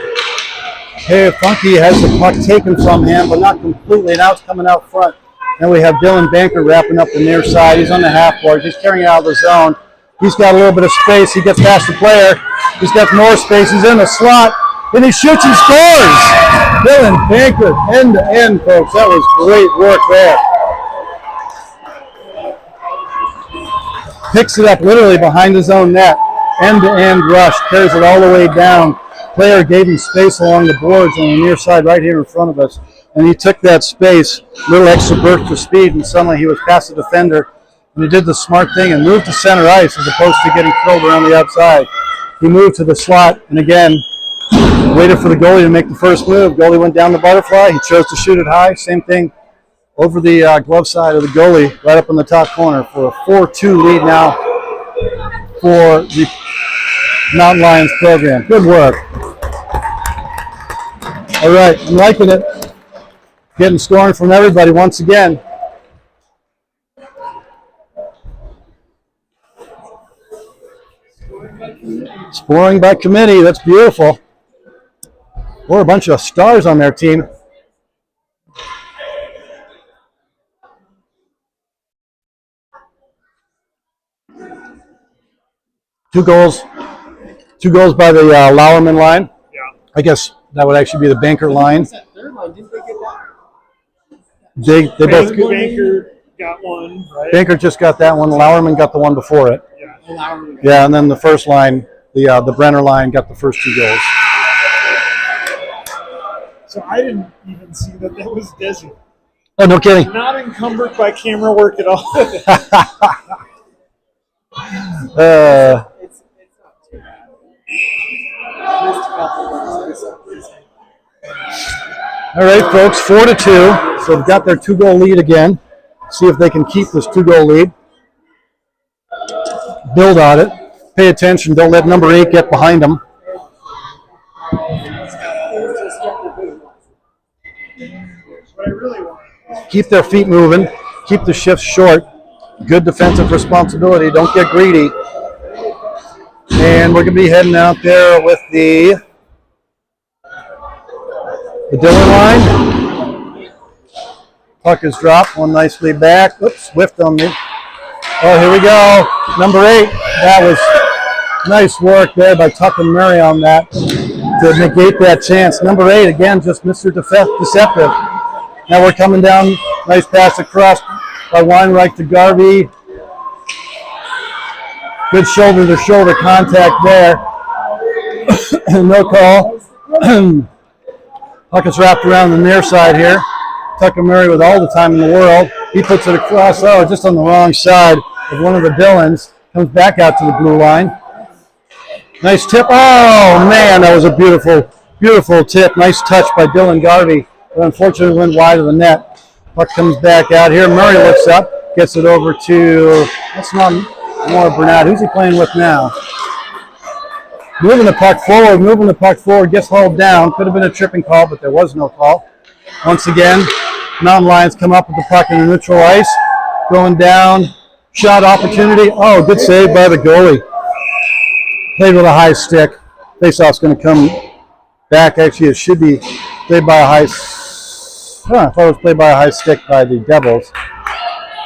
Here, Funky has the puck taken from him, but not completely. Now it's coming out front. And we have Dylan Banker wrapping up the near side. He's on the half board. He's carrying it out of the zone. He's got a little bit of space. He gets past the player. He's got more space. He's in the slot. And he shoots and scores. Dylan Banker, end to end, folks. That was great work there. Picks it up literally behind his own net. End to end rush. Carries it all the way down. Player gave him space along the boards on the near side right here in front of us. And he took that space, little extra burst of speed, and suddenly he was past the defender. And he did the smart thing and moved to center ice as opposed to getting curled around the outside. He moved to the slot, and again, waited for the goalie to make the first move. Goalie went down the butterfly. He chose to shoot it high. Same thing over the glove side of the goalie, right up in the top corner for a 4-2 lead now for the Mountain Lions program. Good work. All right, I'm liking it. Getting scoring from everybody once again. Scoring by committee. That's beautiful. We're a bunch of stars on their team. Two goals by the Lauerman line. Yeah. I guess that would actually be the Banker line. They both. Banker got one, right? Banker just got that one. Lauerman got the one before it. Yeah. Yeah, and then the first line, the Brenner line, got the first 2 goals. So I didn't even see that was Desi. Oh, no kidding. Not encumbered by camera work at all. It's not too bad. Missed a couple ones. All right, folks, 4-2. So they've got their 2-goal lead again. See if they can keep this 2-goal lead. Build on it. Pay attention. Don't let number 8 get behind them. What I really want. Keep their feet moving. Keep the shifts short. Good defensive responsibility. Don't get greedy. And we're going to be heading out there with the Dillon line. Puck is dropped. One nicely back. Oops, whiffed on me. Oh, here we go. Number 8. That was nice work there by Tahoe Murray on that to negate that chance. Number 8, again, just Mr. Deceptive. Now we're coming down. Nice pass across by Weinreich to Garvey. Good shoulder-to-shoulder contact there. No call. Puck is wrapped around the near side here. Tucker Murray with all the time in the world. He puts it across, just on the wrong side of one of the Dillons. Comes back out to the blue line. Nice tip. Oh, man, that was a beautiful, beautiful tip. Nice touch by Dylan Garvey. But unfortunately went wide of the net. Puck comes back out here. Murray looks up, gets it over to, that's not more Bernard. Who's he playing with now? Moving the puck forward, gets hauled down. Could have been a tripping call, but there was no call. Once again, Mountain Lions come up with the puck in the neutral ice. Going down, shot opportunity. Oh, good save by the goalie. Played with a high stick. Faceoff's going to come back. Actually, it should be played by a high I thought it was played by a high stick by the Devils.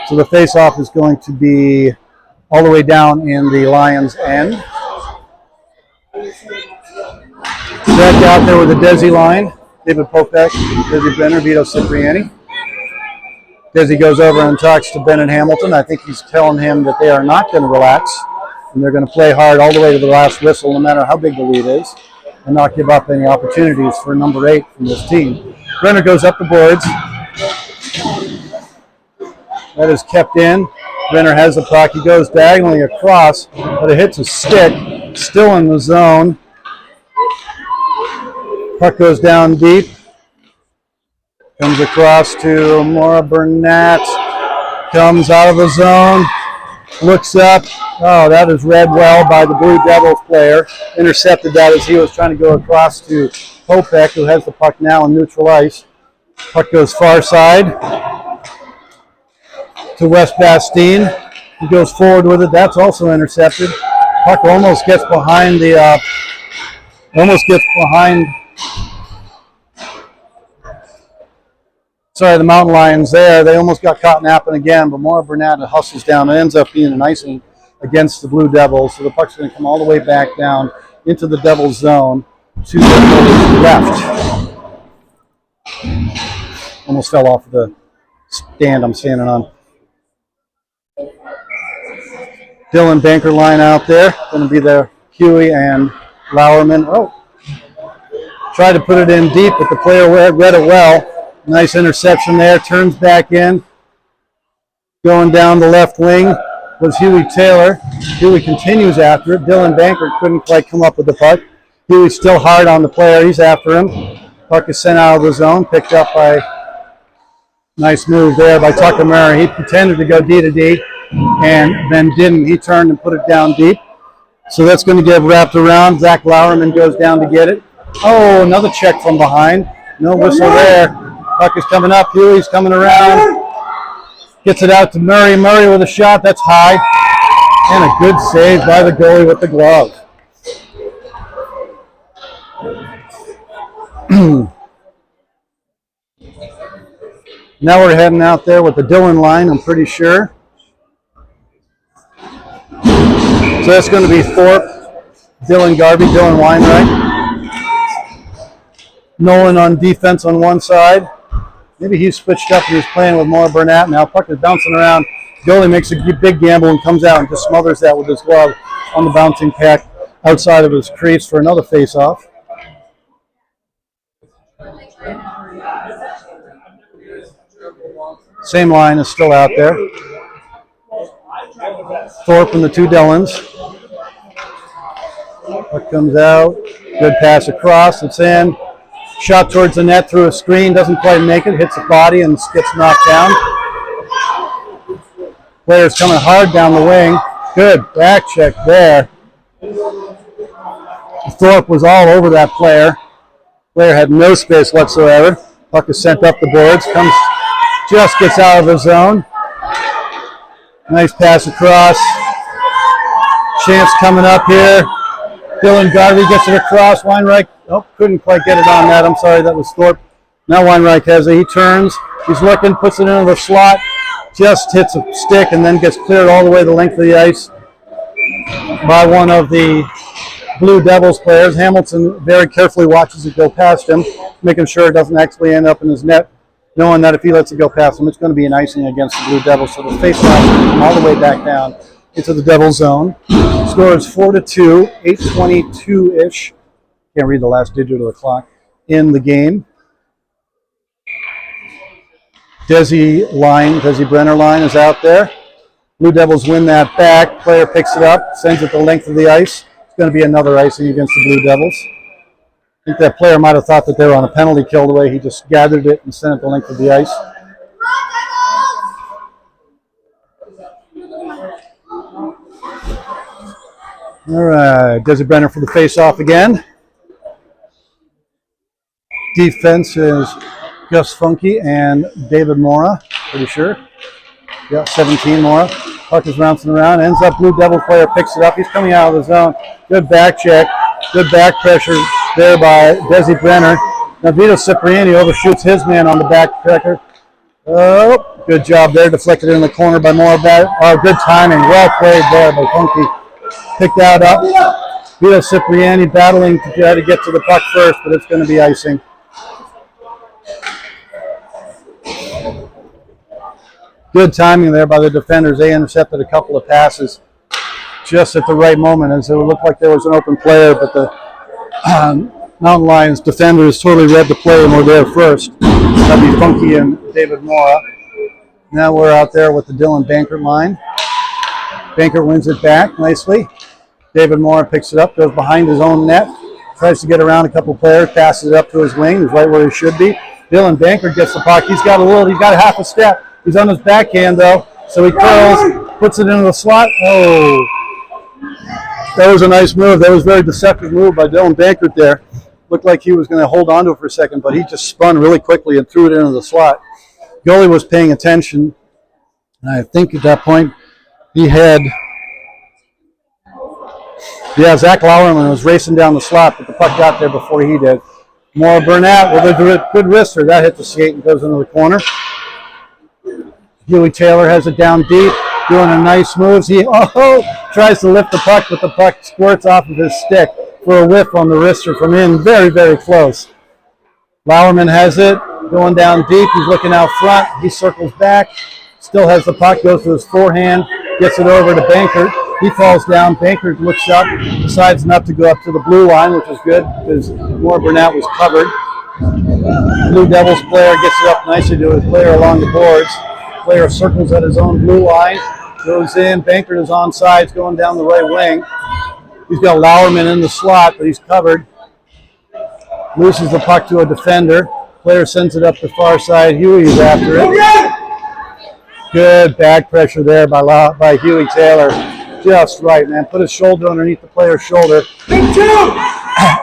So the face-off is going to be all the way down in the Lions' end. Back out there with the Desi line. David Popek, Desi Brenner, Vito Cipriani. Desi goes over and talks to Bennett Hamilton. I think he's telling him that they are not going to relax and they're going to play hard all the way to the last whistle, no matter how big the lead is, and not give up any opportunities for number 8 from this team. Brenner goes up the boards. That is kept in. Brenner has the puck. He goes diagonally across, but it hits a stick. Still in the zone. Puck goes down deep. Comes across to Maura Burnett. Comes out of the zone. Looks up. Oh, that is read well by the Blue Devils player. Intercepted that as he was trying to go across to Popek, who has the puck now in neutral ice. Puck goes far side to West Bastine. He goes forward with it. That's also intercepted. Puck almost gets behind the the Mountain Lions there. They almost got caught napping again, but Maura Burnett hustles down and ends up being an icing against the Blue Devils. So the puck's going to come all the way back down into the Devils zone to the goalie's left. Almost fell off the stand I'm standing on. Dylan Banker line out there. Going to be the Huey and Lauerman. Oh, tried to put it in deep, but the player read it well. Nice interception there. Turns back in. Going down the left wing was Huey Taylor. Huey continues after it. Dylan Banker couldn't quite come up with the puck. Huey's still hard on the player. He's after him. Puck is sent out of the zone. Picked up by, nice move there by Tucker Murray. He pretended to go D to D and then didn't. He turned and put it down deep. So that's going to get wrapped around. Zach Lauerman goes down to get it. Oh, another check from behind. No whistle there. Puck is coming up. Huey's coming around. Gets it out to Murray. Murray with a shot. That's high. And a good save by the goalie with the glove. Now we're heading out there with the Dillon line, I'm pretty sure. So that's going to be Thorpe, Dylan Garvey, Dylan Weinreich. Nolan on defense on one side. Maybe he's switched up and he's playing with more Burnett now. Puck is bouncing around. Goalie makes a big gamble and comes out and just smothers that with his glove on the bouncing pack outside of his crease for another face-off. Same line is still out there. Thorpe and the two Dillons. Puck comes out. Good pass across. It's in. Shot towards the net through a screen. Doesn't quite make it. Hits the body and gets knocked down. Player's coming hard down the wing. Good back check there. Thorpe was all over that player. Player had no space whatsoever. Puck is sent up the boards. Just gets out of the zone. Nice pass across. Chance coming up here. Dylan Garvey gets it across. Weinreich, couldn't quite get it on that. I'm sorry, that was Thorpe. Now Weinreich has it. He turns. He's looking, puts it into the slot. Just hits a stick and then gets cleared all the way the length of the ice by one of the Blue Devils players. Hamilton very carefully watches it go past him, making sure it doesn't actually end up in his net, knowing that if he lets it go past him, it's going to be an icing against the Blue Devils. So the face-off all the way back down into the Devil zone. Score is 4-2, 8:22-ish. Can't read the last digit of the clock in the game. Desi Brenner line is out there. Blue Devils win that back. Player picks it up, sends it the length of the ice. It's going to be another icing against the Blue Devils. I think that player might have thought that they were on a penalty kill the way he just gathered it and sent it the length of the ice. All right, Desi Brenner for the face-off again. Defense is Gus Funky and David Mora, pretty sure. Yeah, 17 Mora. Puck is bouncing around, ends up Blue Devil player, picks it up. He's coming out of the zone. Good back check, good back pressure there by Desi Brenner. Now Vito Cipriani overshoots his man on the back checker. Oh, good job there, deflected in the corner by Mora. Oh, good timing, well played there by Funky. Picked that up. Vito Cipriani battling to try to get to the puck first, but it's going to be icing. Good timing there by the defenders. They intercepted a couple of passes just at the right moment, as it looked like there was an open player, but the Mountain Lions defenders totally read the play and were there first. That'd be Funky and David Mora. Now we're out there with the Dylan Bankert line. Bankert wins it back nicely. David Mora picks it up, goes behind his own net, tries to get around a couple players, passes it up to his wing. He's right where he should be. Dylan Bankert gets the puck. He's got a half a step. He's on his backhand, though, so he curls, puts it into the slot. Oh, that was a nice move. That was a very deceptive move by Dylan Bankert there. Looked like he was going to hold on to it for a second, but he just spun really quickly and threw it into the slot. Goalie was paying attention, and I think at that point he had, Zach Lauerman was racing down the slot, but the puck got there before he did. More Burnett with a good wrister. That hit the skate and goes into the corner. Huey Taylor has it down deep, doing a nice move. He tries to lift the puck, but the puck squirts off of his stick. for a whiff on the wrister from in. Very, very close. Lauerman has it, going down deep. He's looking out front. He circles back, still has the puck, goes to his forehand, gets it over to Bankert. He falls down. Bankert looks up, decides not to go up to the blue line, which is good because Moore Burnett was covered. Blue Devils player gets it up nicely to his player along the boards. Player circles at his own blue line, goes in. Bankert is on sides, going down the right wing. He's got Lauerman in the slot, but he's covered. Loses the puck to a defender. Player sends it up the far side. Huey's after it. Good bag pressure there by Huey Taylor. Just right, man. Put his shoulder underneath the player's shoulder.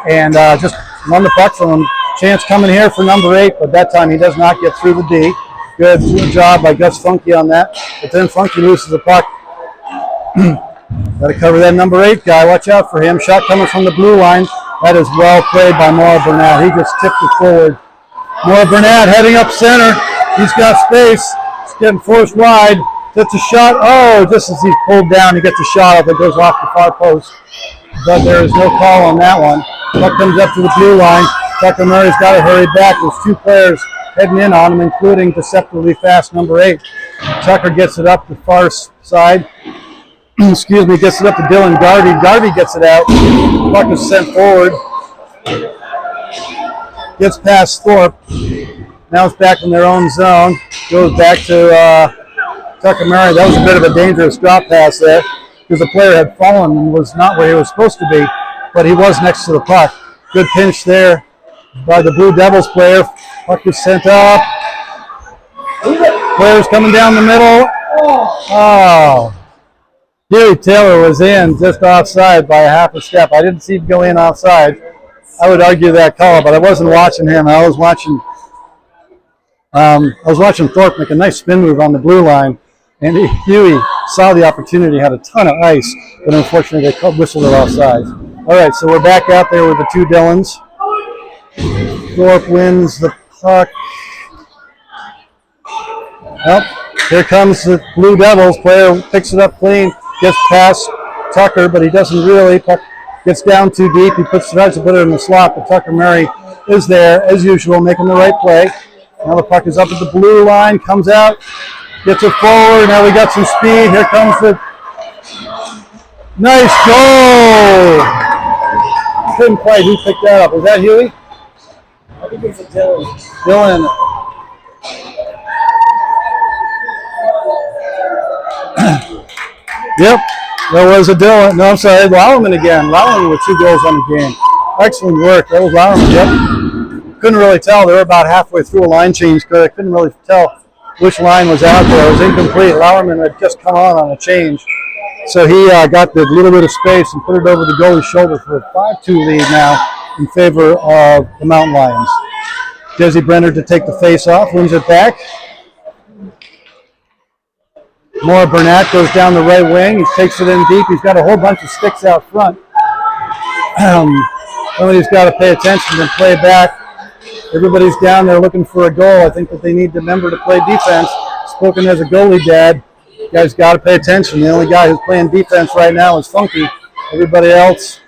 And just won the puck from him. Chance coming here for number 8, but that time he does not get through the D. Good job by Gus Funky on that. But then Funky loses the puck. Got to cover that number 8 guy. Watch out for him. Shot coming from the blue line. That is well played by Moore Burnett. He just tipped it forward. Moore Burnett heading up center. He's got space. He's getting forced wide. Gets a shot. Oh, just as he's pulled down, he gets a shot off. It goes off the far post. But there is no call on that one. Puck comes up to the blue line. Tucker Murray's got to hurry back. There's 2 players heading in on him, including deceptively fast number 8. Tucker gets it up the far side. Excuse me, gets it up to Dylan Garvey. Garvey gets it out. Puck is sent forward. Gets past Thorpe. Now it's back in their own zone. Goes back to Tucker Murray. That was a bit of a dangerous drop pass there because the player had fallen and was not where he was supposed to be, but he was next to the puck. Good pinch there by the Blue Devils player. Puck is sent up. Players coming down the middle. Oh. Huey Taylor was in just offside by a half a step. I didn't see him go in offside. I would argue that call, but I wasn't watching him. I was watching Thorpe make a nice spin move on the blue line, and Huey saw the opportunity, had a ton of ice, but unfortunately they whistled it offside. All right, so we're back out there with the 2 Dylans. Thorpe wins the puck. Well, here comes the Blue Devils. Player picks it up clean, gets past Tucker, but he doesn't really. Puck gets down too deep. He tries to put it in the slot, but Tucker Murray is there, as usual, making the right play. Now the puck is up at the blue line, comes out, gets it forward. Now we got some speed. Here comes the nice goal. Couldn't quite. Who picked that up? Was that Huey? I think it's a Dylan. Dylan. Yep, there was a Dylan. No, I'm sorry, Lauerman again. Lauerman with 2 goals on the game. Excellent work. That was Lauerman. Yep. Couldn't really tell. They were about halfway through a line change because I couldn't really tell which line was out there. It was incomplete. Lauerman had just come on a change. So he got the little bit of space and put it over the goalie's shoulder for a 5-2 lead now in favor of the Mountain Lions. Jesse Brenner to take the face off, wins it back. Moore Burnett goes down the right wing. He takes it in deep. He's got a whole bunch of sticks out front. Somebody's got to pay attention and play back. Everybody's down there looking for a goal. I think that they need to remember to play defense. Spoken as a goalie dad, you guys got to pay attention. The only guy who's playing defense right now is Funky. Everybody else.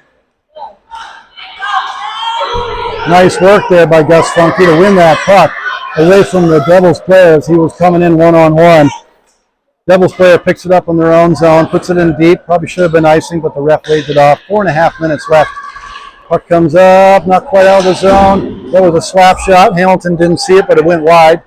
Nice work there by Gus Funky to win that puck away from the Devils player as he was coming in one-on-one. Devils player picks it up on their own zone, puts it in deep. Probably should have been icing, but the ref laid it off. 4.5 minutes left. Puck comes up, not quite out of the zone. That was a slap shot. Hamilton didn't see it, but it went wide.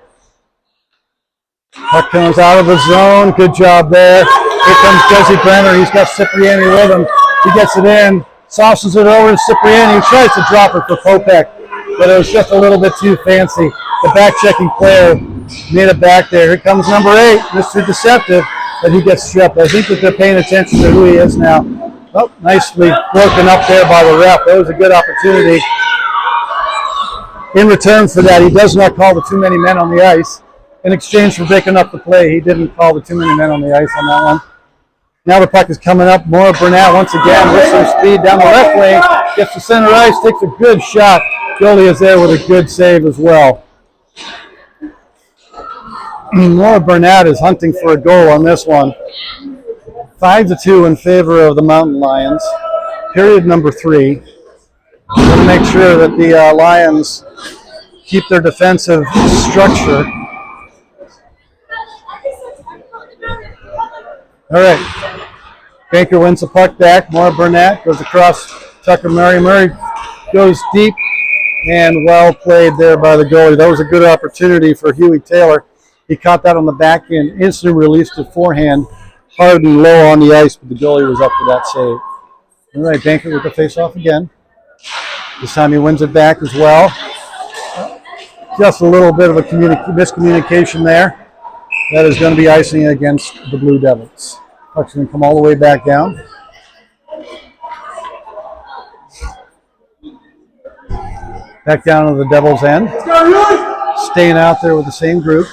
Puck comes out of the zone. Good job there. Here comes Jesse Brenner. He's got Cipriani with him. He gets it in, sauces it over to Cipriani. He tries to drop it for Popek, but it was just a little bit too fancy. The back-checking player made it back there. Here comes number 8, Mr. Deceptive, but he gets stripped. I think that they're paying attention to who he is now. Oh, nicely broken up there by the ref. That was a good opportunity. In return for that, he does not call the too many men on the ice. In exchange for breaking up the play, he didn't call the too many men on the ice on that one. Now the puck is coming up. Moore Burnett once again with some speed down the left lane. Gets to center ice, takes a good shot. Goalie is there with a good save as well. Moore Burnett is hunting for a goal on this one. 5-2 in favor of the Mountain Lions. Period number 3. to make sure that the Lions keep their defensive structure. All right. Banker wins the puck back. Maura Burnett goes across Tucker Murray. Murray goes deep and well played there by the goalie. That was a good opportunity for Huey Taylor. He caught that on the back end, instantly released it forehand, hard and low on the ice, but the goalie was up for that save. All right, Banker with the face-off again. This time he wins it back as well. Just a little bit of a miscommunication there. That is going to be icing against the Blue Devils. Puck's going to come all the way back down. Back down to the Devils' end. Staying out there with the same group.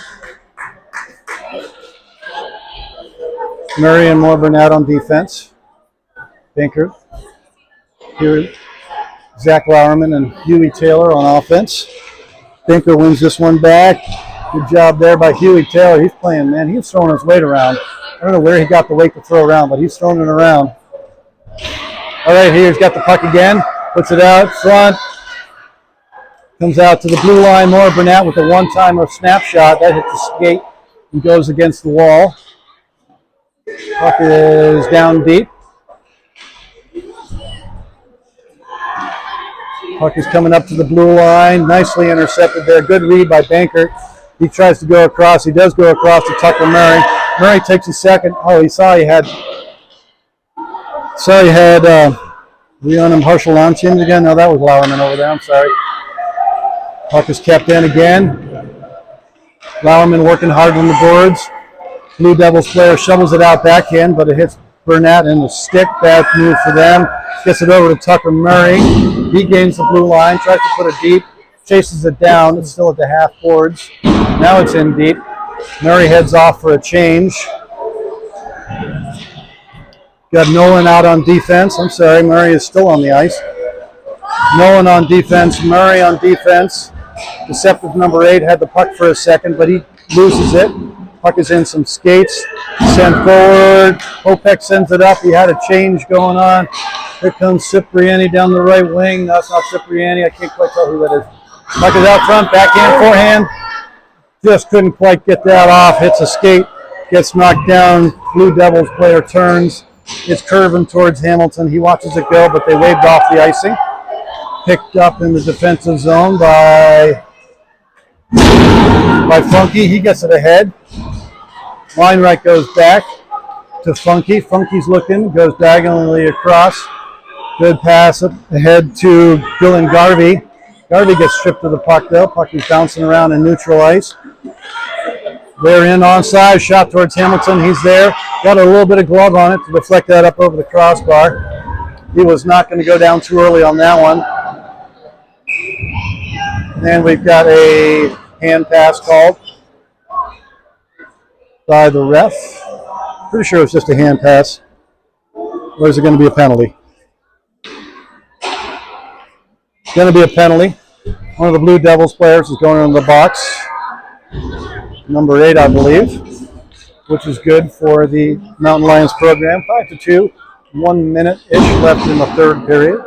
Murray and Maura Burnett on defense. Banker. Here, Zach Lauerman and Huey Taylor on offense. Banker wins this one back. Good job there by Huey Taylor. He's playing, man. He's throwing his weight around. I don't know where he got the weight to throw around, but he's throwing it around. All right, here he's got the puck again. Puts it out front. Comes out to the blue line. Maura Burnett with a one-timer snapshot. That hits the skate and goes against the wall. Puck is down deep. Puck is coming up to the blue line. Nicely intercepted there. Good read by Banker. He tries to go across. He does go across to Tucker Murray. Murray takes a second. Oh, he saw he had Leon Harshal Launchins again. No, that was Lauerman over there. I'm sorry. Puck is kept in again. Lauerman working hard on the boards. Blue Devils player shovels it out backhand, but it hits Burnett in the stick. Bad move for them. Gets it over to Tucker Murray. He gains the blue line, tries to put it deep, chases it down. It's still at the half boards. Now it's in deep. Murray heads off for a change. Got Nolan out on defense. I'm sorry, Murray is still on the ice. Nolan on defense, Murray on defense. Deceptive number 8 had the puck for a second, but he loses it. Puck is in some skates. Sent forward. Opek sends it up. He had a change going on. Here comes Cipriani down the right wing. No, it's not Cipriani. I can't quite tell who that is. Puck is out front. Backhand, forehand. Just couldn't quite get that off. Hits a skate. Gets knocked down. Blue Devils player turns. It's curving towards Hamilton. He watches it go, but they waved off the icing. Picked up in the defensive zone by Funky. He gets it ahead. Line right goes back to Funky. Funky's looking, goes diagonally across. Good pass up ahead to Dylan Garvey. Garvey gets stripped of the puck though. Puck is bouncing around in neutral ice. They're in onside, shot towards Hamilton. He's there. Got a little bit of glove on it to deflect that up over the crossbar. He was not going to go down too early on that one. And we've got a hand pass called by the ref. Pretty sure it's just a hand pass. Or is it going to be a penalty? It's going to be a penalty. One of the Blue Devils players is going into the box. Number 8, I believe, which is good for the Mountain Lions program. 5-2, 1 minute-ish left in the third period.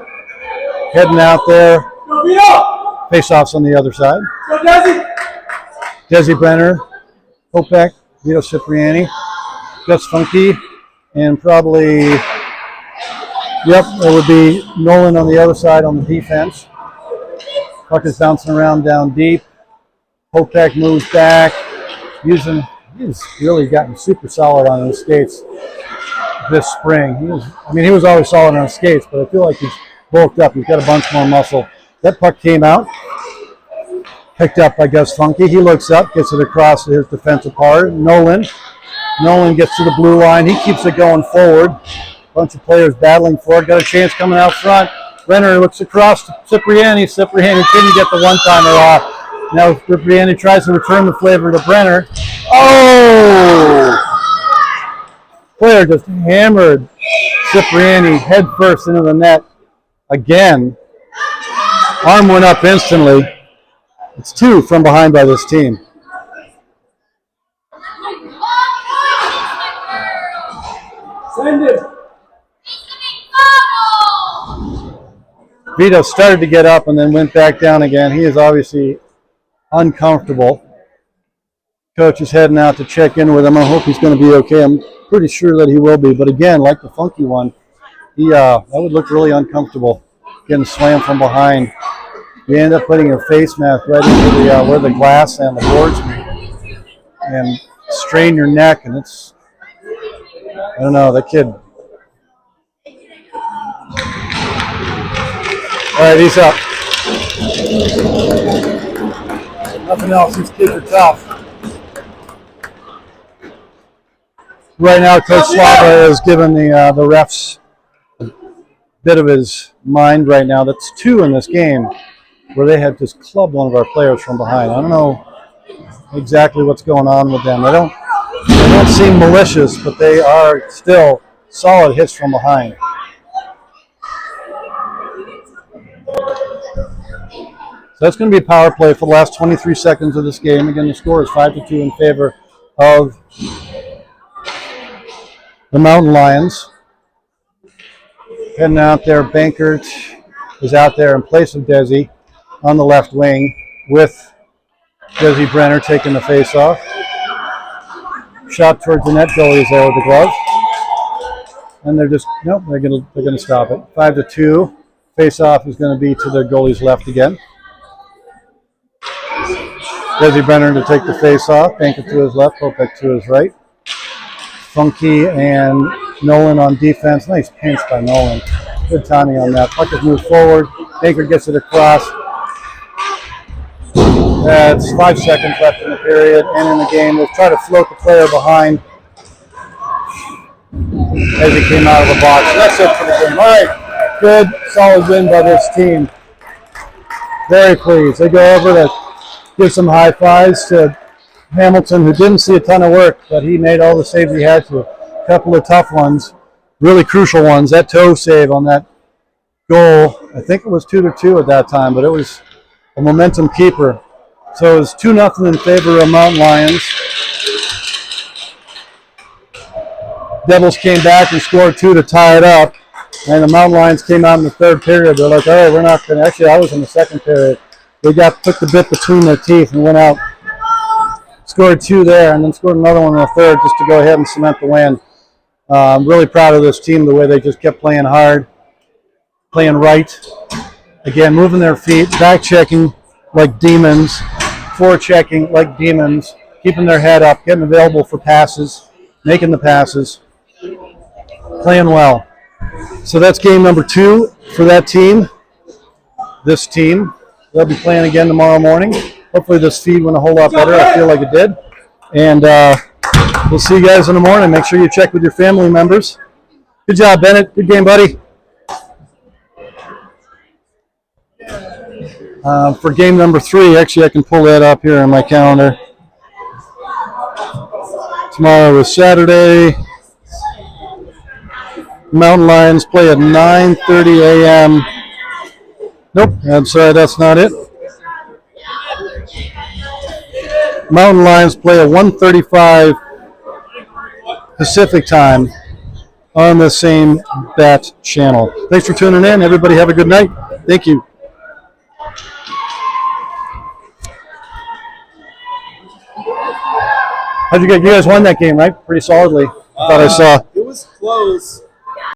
Heading out there. Face-offs on the other side. Desi Brenner, Opek, Vito Cipriani, Gus Funky, and probably, yep, it would be Nolan on the other side on the defense. Puck is bouncing around down deep. Opek moves back. He's really gotten super solid on his skates this spring. He was always solid on his skates, but I feel like he's bulked up. He's got a bunch more muscle. That puck came out, picked up by Gus Funky. He looks up, gets it across to his defensive part. Nolan gets to the blue line. He keeps it going forward. Bunch of players battling for it. Got a chance coming out front. Renner looks across to Cipriani. Cipriani couldn't get the one-timer off. Now Cipriani tries to return the flavor to Brenner. Oh! Player just hammered Cipriani head first into the net again. Arm went up instantly. It's 2 from behind by this team. Send it. Vito started to get up and then went back down again. He is obviously uncomfortable. Coach is heading out to check in with him. I hope he's going to be okay. I'm pretty sure that he will be. But again, like the funky one, that would look really uncomfortable, getting slammed from behind. You end up putting your face mask right into the where the glass and the boards meet, and strain your neck. And it's, I don't know, that kid. All right, he's up. Nothing else. These kids are tough. Right now, Coach Slava is giving the refs a bit of his mind right now. That's 2 in this game where they had just clubbed one of our players from behind. I don't know exactly what's going on with them. They don't seem malicious, but they are still solid hits from behind. So that's going to be power play for the last 23 seconds of this game. Again, the score is 5-2 in favor of the Mountain Lions. Heading out there, Bankert is out there in place of Desi on the left wing with Desi Brenner taking the face off. Shot towards the net, goalie's there with the glove. And they're just, nope, they're gonna stop it. 5-2. Face off is going to be to their goalie's left again. Desi Brenner to take the face off. Bankert to his left, Popek to his right. Funky and Nolan on defense. Nice pinch by Nolan. Good timing on that. Puck is moved forward. Baker gets it across. That's 5 seconds left in the period and in the game. We'll try to float the player behind as he came out of the box. That's it for the game. All right. Good, solid win by this team. Very pleased. They go over to give some high fives to Hamilton, who didn't see a ton of work, but he made all the saves he had to. A couple of tough ones, really crucial ones. That toe save on that goal, I think it was 2-2 at that time, but it was a momentum keeper. So it was 2-0 in favor of Mountain Lions. Devils came back and scored 2 to tie it up, and the Mountain Lions came out in the third period. They're like, all right, we're not going to. Actually, I was in the second period. They took the bit between their teeth and went out. Scored 2 there, and then scored another one in the third just to go ahead and cement the win. I'm really proud of this team, the way they just kept playing hard, playing right. Again, moving their feet, back checking like demons, forechecking like demons, keeping their head up, getting available for passes, making the passes, playing well. So that's game number 2 for that team. This team, they'll be playing again tomorrow morning. Hopefully this feed went a whole lot better. I feel like it did. And we'll see you guys in the morning. Make sure you check with your family members. Good job, Bennett. Good game, buddy. For game number 3, actually I can pull that up here on my calendar. Tomorrow is Saturday. Mountain Lions play at 9:30 a.m. Nope, I'm sorry, that's not it. Mountain Lions play at 1:35 Pacific time on the same bat channel. Thanks for tuning in. Everybody have a good night. Thank you. How'd you get? You guys won that game, right? Pretty solidly. I thought I saw. It was close.